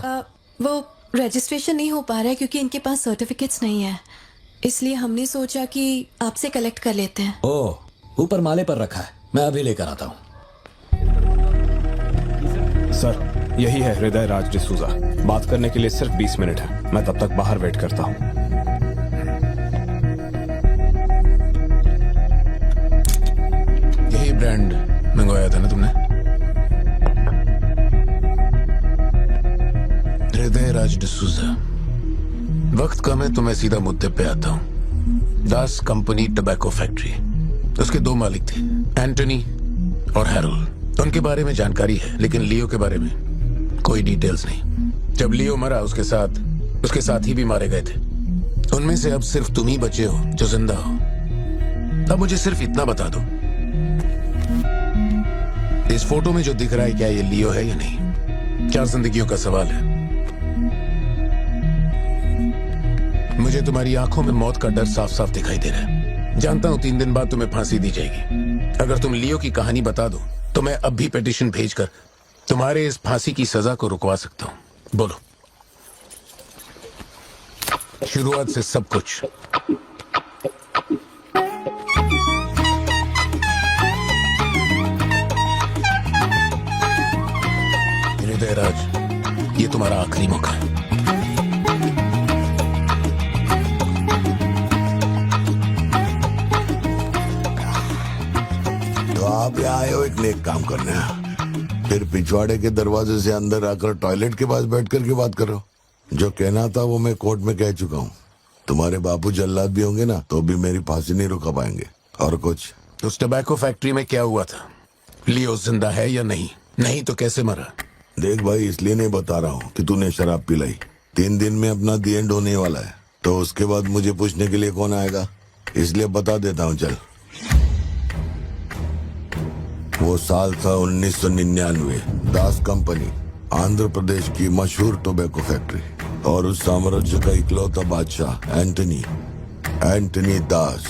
वो रजिस्ट्रेशन नहीं हो पा रहा है क्योंकि इनके पास सर्टिफिकेट्स नहीं है, इसलिए हमने सोचा कि आपसे कलेक्ट कर लेते हैं। ओह, ऊपर माले पर रखा है, मैं अभी लेकर आता हूँ। सर यही है हृदय राज डिसूजा। बात करने के लिए सिर्फ 20 मिनट है, मैं तब तक बाहर वेट करता हूँ। यही ब्रांड मंगवाया था ना तुमने? हृदय राज डिसूजा। वक्त कम है तो मैं सीधा मुद्दे पे आता हूँ। दास कंपनी टबैको फैक्ट्री, उसके 2 मालिक थे, एंटनी और हैरोल्ड। उनके बारे में जानकारी है, लेकिन लियो के बारे में कोई डिटेल्स नहीं। जब लियो मरा, उसके साथ ही भी मारे गए थे। उनमें से अब सिर्फ तुम ही बचे हो जो जिंदा हो। अब मुझे सिर्फ इतना बता दो, इस फोटो में जो दिख रहा है क्या ये लियो है या नहीं? 4 जिंदगियों का सवाल है। मुझे तुम्हारी आंखों में मौत का डर साफ साफ दिखाई दे रहा है। जानता हूं 3 दिन बाद तुम्हें फांसी दी जाएगी। अगर तुम लियो की कहानी बता दो तो मैं अब भी पिटीशन भेजकर तुम्हारे इस फांसी की सजा को रुकवा सकता हूं। बोलो। शुरुआत से सब कुछ। हृदय राज, ये तुम्हारा आखिरी मौका है। तो आप यहाँ आए हो एक नेक काम करने, फिर पिछवाड़े के दरवाजे से अंदर आकर टॉयलेट के पास बैठ कर के बात कर रहे हो। जो कहना था वो मैं कोर्ट में कह चुका हूँ। तुम्हारे बापू जल्लाद भी होंगे ना तो भी मेरी फांसी नहीं रुका पाएंगे। और कुछ? उस टबैको फैक्ट्री में क्या हुआ था? लियो जिंदा है या नहीं? नहीं तो कैसे मरा? देख भाई, इसलिए नहीं बता रहा हूँ कि तूने शराब पिलाई। 3 दिन में अपना दी एंड होने वाला है, तो उसके बाद मुझे पूछने के लिए कौन आएगा? इसलिए बता देता हूँ। चल, वो साल था 1999। दास कंपनी, आंध्र प्रदेश की मशहूर टोबैको फैक्ट्री, और उस साम्राज्य का इकलौता बादशाह एंटनी दास।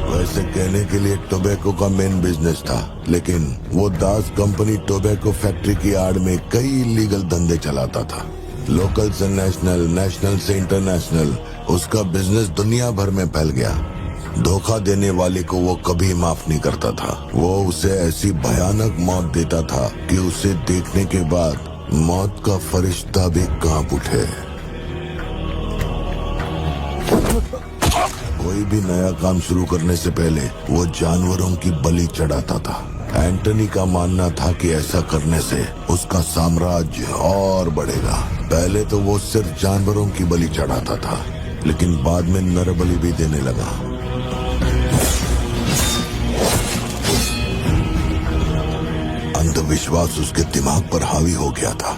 वैसे कहने के लिए टोबैको का मेन बिजनेस था, लेकिन वो दास कंपनी टोबैको फैक्ट्री की आड़ में कई इलीगल धंधे चलाता था। लोकल से नेशनल, नेशनल से इंटरनेशनल, उसका बिजनेस दुनिया भर में फैल गया। धोखा देने वाले को वो कभी माफ नहीं करता था। वो उसे ऐसी भयानक मौत देता था कि उसे देखने के बाद मौत का फरिश्ता भी कांप उठे। कोई भी नया काम शुरू करने से पहले वो जानवरों की बलि चढ़ाता था। एंटनी का मानना था कि ऐसा करने से उसका साम्राज्य और बढ़ेगा। पहले तो वो सिर्फ जानवरों की बलि चढ़ाता था, लेकिन बाद में नर बलि भी देने लगा। अंधविश्वास उसके दिमाग पर हावी हो गया था।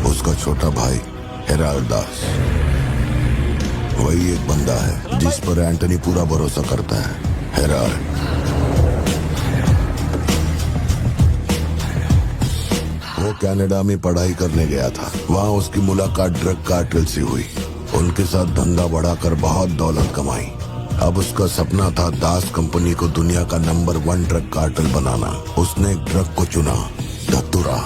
उसका छोटा भाई हेराल्ड दास, वही एक बंदा है जिस पर एंटनी पूरा भरोसा करता है। हेराल्ड वो कनाडा में पढ़ाई करने गया था। वहाँ उसकी मुलाकात ड्रग कार्टेल से हुई। उनके साथ धंधा बढ़ाकर बहुत दौलत कमाई। अब उसका सपना था दास कंपनी को दुनिया का नंबर 1 ड्रग कार्टेल बनाना। उसने एक ड्रग को चुना, धतूरा।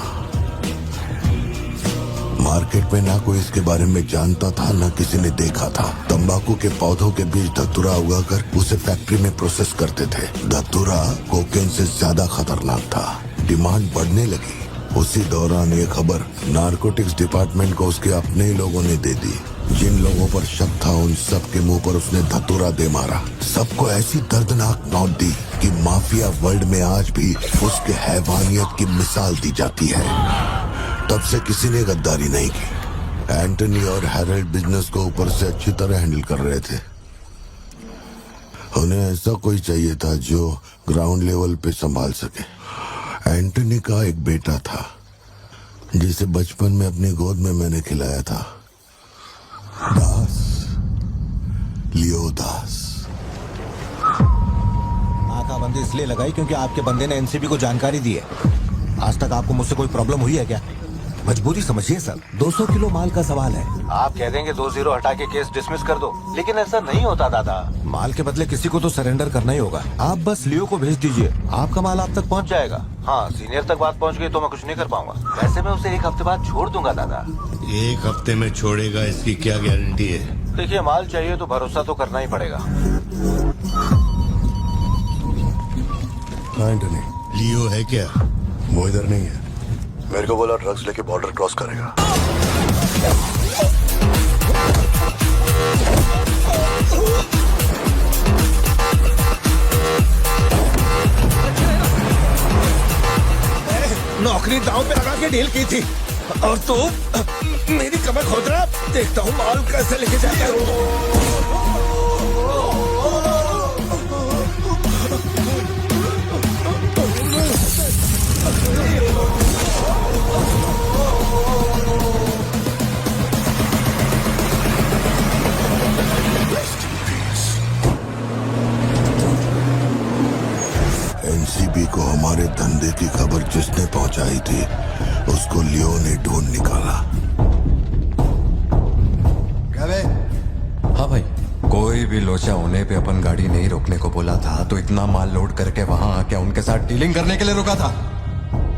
मार्केट में ना कोई इसके बारे में जानता था, ना किसी ने देखा था। तंबाकू के पौधों के बीच धतूरा उगाकर उसे फैक्ट्री में प्रोसेस करते थे। धतूरा कोकेन से ज्यादा खतरनाक था। डिमांड बढ़ने लगी। उसी दौरान ये खबर नारकोटिक्स डिपार्टमेंट को उसके अपने ही लोगों ने दे दी। जिन लोगों पर शक था उन सब के मुंह पर उसने धतूरा दे मारा। सबको ऐसी दर्दनाक मौत दी कि माफिया वर्ल्ड में आज भी उसके हैवानियत की मिसाल दी जाती है। तब से किसी ने गद्दारी नहीं की। एंटनी और हैरोल्ड बिजनेस को ऊपर से अच्छी तरह हैंडल कर रहे थे। उन्हें ऐसा कोई चाहिए था जो ग्राउंड लेवल पे संभाल सके। एंटनी का एक बेटा था जिसे बचपन में अपनी गोद में मैंने खिलाया था, दास, लियो दास। नाकाबंदी इसलिए लगाई क्योंकि आपके बंदे ने एनसीबी को जानकारी दी है। आज तक आपको मुझसे कोई प्रॉब्लम हुई है क्या? मजबूरी समझिए सर, 200 किलो माल का सवाल है। आप कह देंगे 2-0 हटा के केस डिसमिस कर दो, लेकिन ऐसा नहीं होता दादा। माल के बदले किसी को तो सरेंडर करना ही होगा। आप बस लियो को भेज दीजिए, आपका माल आप तक पहुंच जाएगा। हाँ, सीनियर तक बात पहुंच गई तो मैं कुछ नहीं कर पाऊंगा। वैसे मैं उसे 1 हफ्ते बाद छोड़ दूंगा दादा। 1 हफ्ते में छोड़ेगा, इसकी क्या गारंटी है? देखिए, माल चाहिए तो भरोसा तो करना ही पड़ेगा। एंटनी, लियो है क्या? वो इधर नहीं है। मेरे को बोला ड्रग्स लेके बॉर्डर क्रॉस करेगा। नौकरी दांव पे लगा के डील की थी और तू मेरी कमर खोद रहा। देखता हूँ माल कैसे लेके जाता है। एनसीबी को हमारे धंधे की खबर जिसने पहुंचाई थी उसको लियो ने ढूंढ निकाला। क्या बे? हाँ भाई, कोई भी लोचा होने पे अपन गाड़ी नहीं रोकने को बोला था तो इतना माल लोड करके वहाँ आके उनके साथ डीलिंग करने के लिए रुका था।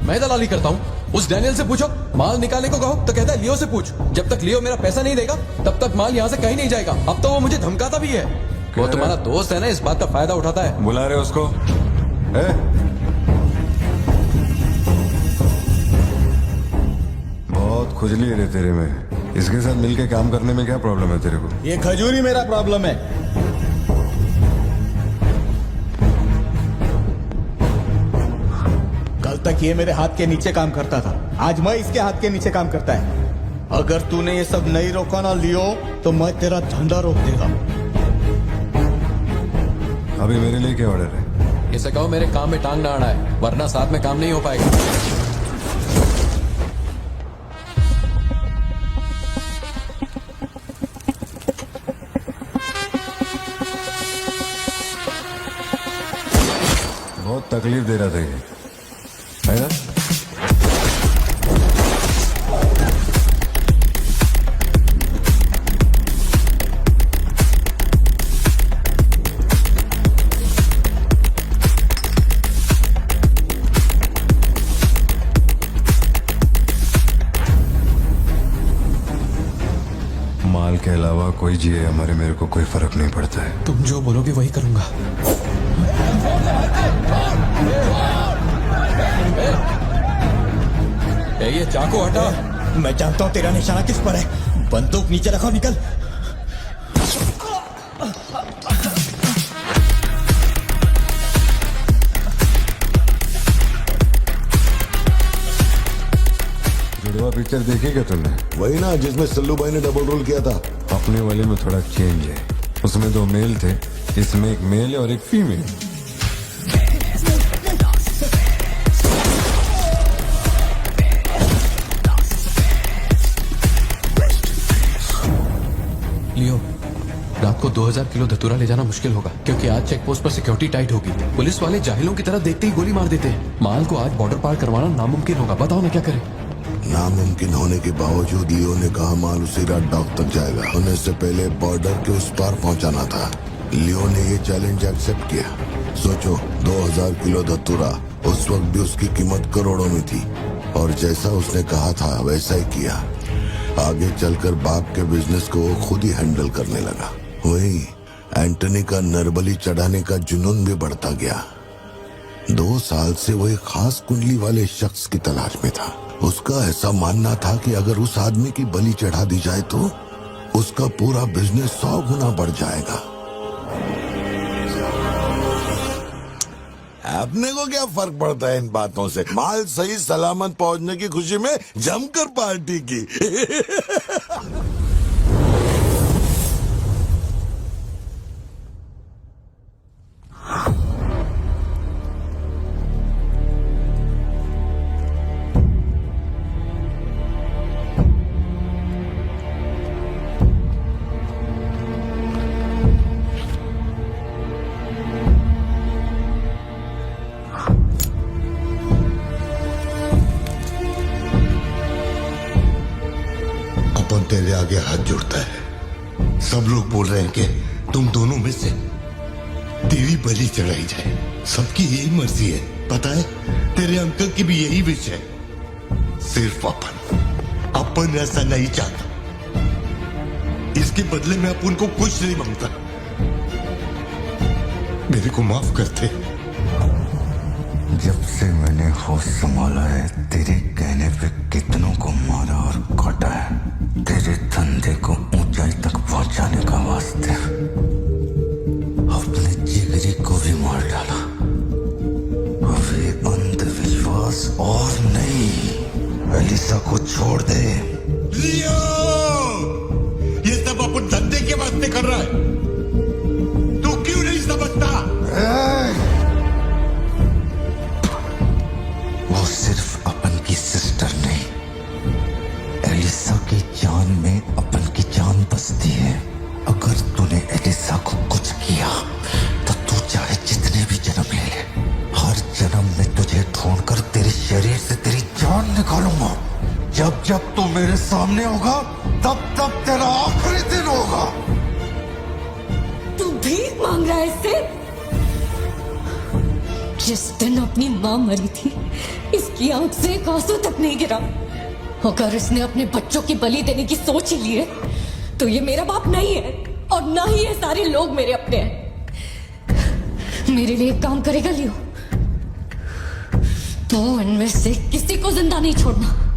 मैं दलाली करता हूँ। उस डैनियल से पूछो, माल निकालने को कहो तो कहता है लियो से पूछ। जब तक लियो मेरा पैसा नहीं देगा तब तक माल यहाँ से कहीं नहीं जाएगा। अब तो वो मुझे धमकाता भी है। वो तुम्हारा दोस्त है ना, इस बात का फायदा उठाता है। बुला रहे उसको? बहुत खुजली है रे तेरे में। इसके साथ मिलके काम करने में क्या प्रॉब्लम है तेरे को? ये खजूरी मेरा प्रॉब्लम है। कल तक ये मेरे हाथ के नीचे काम करता था, आज मैं इसके हाथ के नीचे काम करता है। अगर तूने ये सब नहीं रोका ना लियो तो मैं तेरा धंधा रोक देगा। अभी मेरे लिए क्या ऑर्डर है? इसे कहो मेरे काम में टांग ना अड़ा है, वरना साथ में काम नहीं हो पाएगा। बहुत तकलीफ दे रहा था ये, है ना? माल के अलावा कोई जिए हमारे, मेरे को कोई फर्क नहीं पड़ता है। तुम जो बोलोगे वही करूंगा। ये चाकू हटा। मैं जानता हूँ तेरा निशाना किस पर है। बंदूक नीचे रखो, निकल। जुड़वा पिक्चर देखी क्या तुमने? वही ना जिसमें सल्लू भाई ने डबल रोल किया था। अपने वाले में थोड़ा चेंज है। उसमें 2 मेल थे, इसमें एक मेल है और एक फीमेल। लियो, रात को 2000 किलो धतूरा ले जाना मुश्किल होगा क्योंकि आज चेक पोस्ट पर सिक्योरिटी टाइट होगी। पुलिस वाले जाहिलों की तरह देखते ही गोली मार देते हैं। माल को आज बॉर्डर पार करवाना नामुमकिन होगा। बताओ ना क्या करें? नामुमकिन होने के बावजूद लियो ने कहा माल उसी रात डॉक तक जाएगा। होने से पहले बॉर्डर के उस पार पहुंचाना था। लियो ने ये चैलेंज एक्सेप्ट किया। सोचो 2000 किलो धतूरा, उस वक्त भी उसकी कीमत करोड़ों में थी और जैसा उसने कहा था वैसा ही किया। आगे चलकर बाप के बिजनेस को वो खुद ही हैंडल करने लगा। वही एंटनी का नरबली चढ़ाने का जुनून भी बढ़ता गया। 2 साल से वो एक खास कुंडली वाले शख्स की तलाश में था। उसका ऐसा मानना था कि अगर उस आदमी की बलि चढ़ा दी जाए तो उसका पूरा बिजनेस 100 गुना बढ़ जाएगा। अपने को क्या फर्क पड़ता है इन बातों से? माल सही सलामत पहुंचने की खुशी में जमकर पार्टी की। अपन तेरे आगे हाथ जोड़ता है। सब लोग बोल रहे हैं कि तुम दोनों में से तेरी बलि चढ़ाई जाए। सबकी यही मर्जी है, पता है? तेरे अंकल की भी यही विश है। सिर्फ अपन ऐसा नहीं चाहता। इसके बदले में अपन को कुछ नहीं मांगता। मेरे को माफ करते। जब से मैंने होश संभाला है, तेरे कहने पे कितनों को मारा और काटा है। तेरे धंधे को ऊंचाई तक पहुंचाने का वास्ते अपने जिगरी को भी मार डाला। अब ये अंधविश्वास और नहीं। एलिसा को छोड़ दे। लियो! ये सब अपन धंधे के वास्ते कर रहा है। तू क्यों नहीं समझता? वो सिर्फ अपन की सिस्टर नहीं, एलिसा की जान में अपन की जान बसती है। अगर तूने एलिसा को कुछ किया तो तू चाहे जितने भी जन्म ले ले, हर जन्म में तुझे ढूंढकर तेरे शरीर से तेरी जान निकालूंगा। जब जब तू मेरे सामने होगा तब तब तेरा आखिरी दिन होगा। तू भीख मांग रहा है इससे? जिस दिन अपनी माँ मरी थी, इसकी आंख से एक आंसू तक नहीं गिरा। अगर इसने अपने बच्चों की बलि देने की सोच ही ली है तो ये मेरा बाप नहीं है और ना ही ये सारे लोग मेरे अपने हैं। मेरे लिए एक काम करेगा लियो, तो इनमें से किसी को जिंदा नहीं छोड़ना।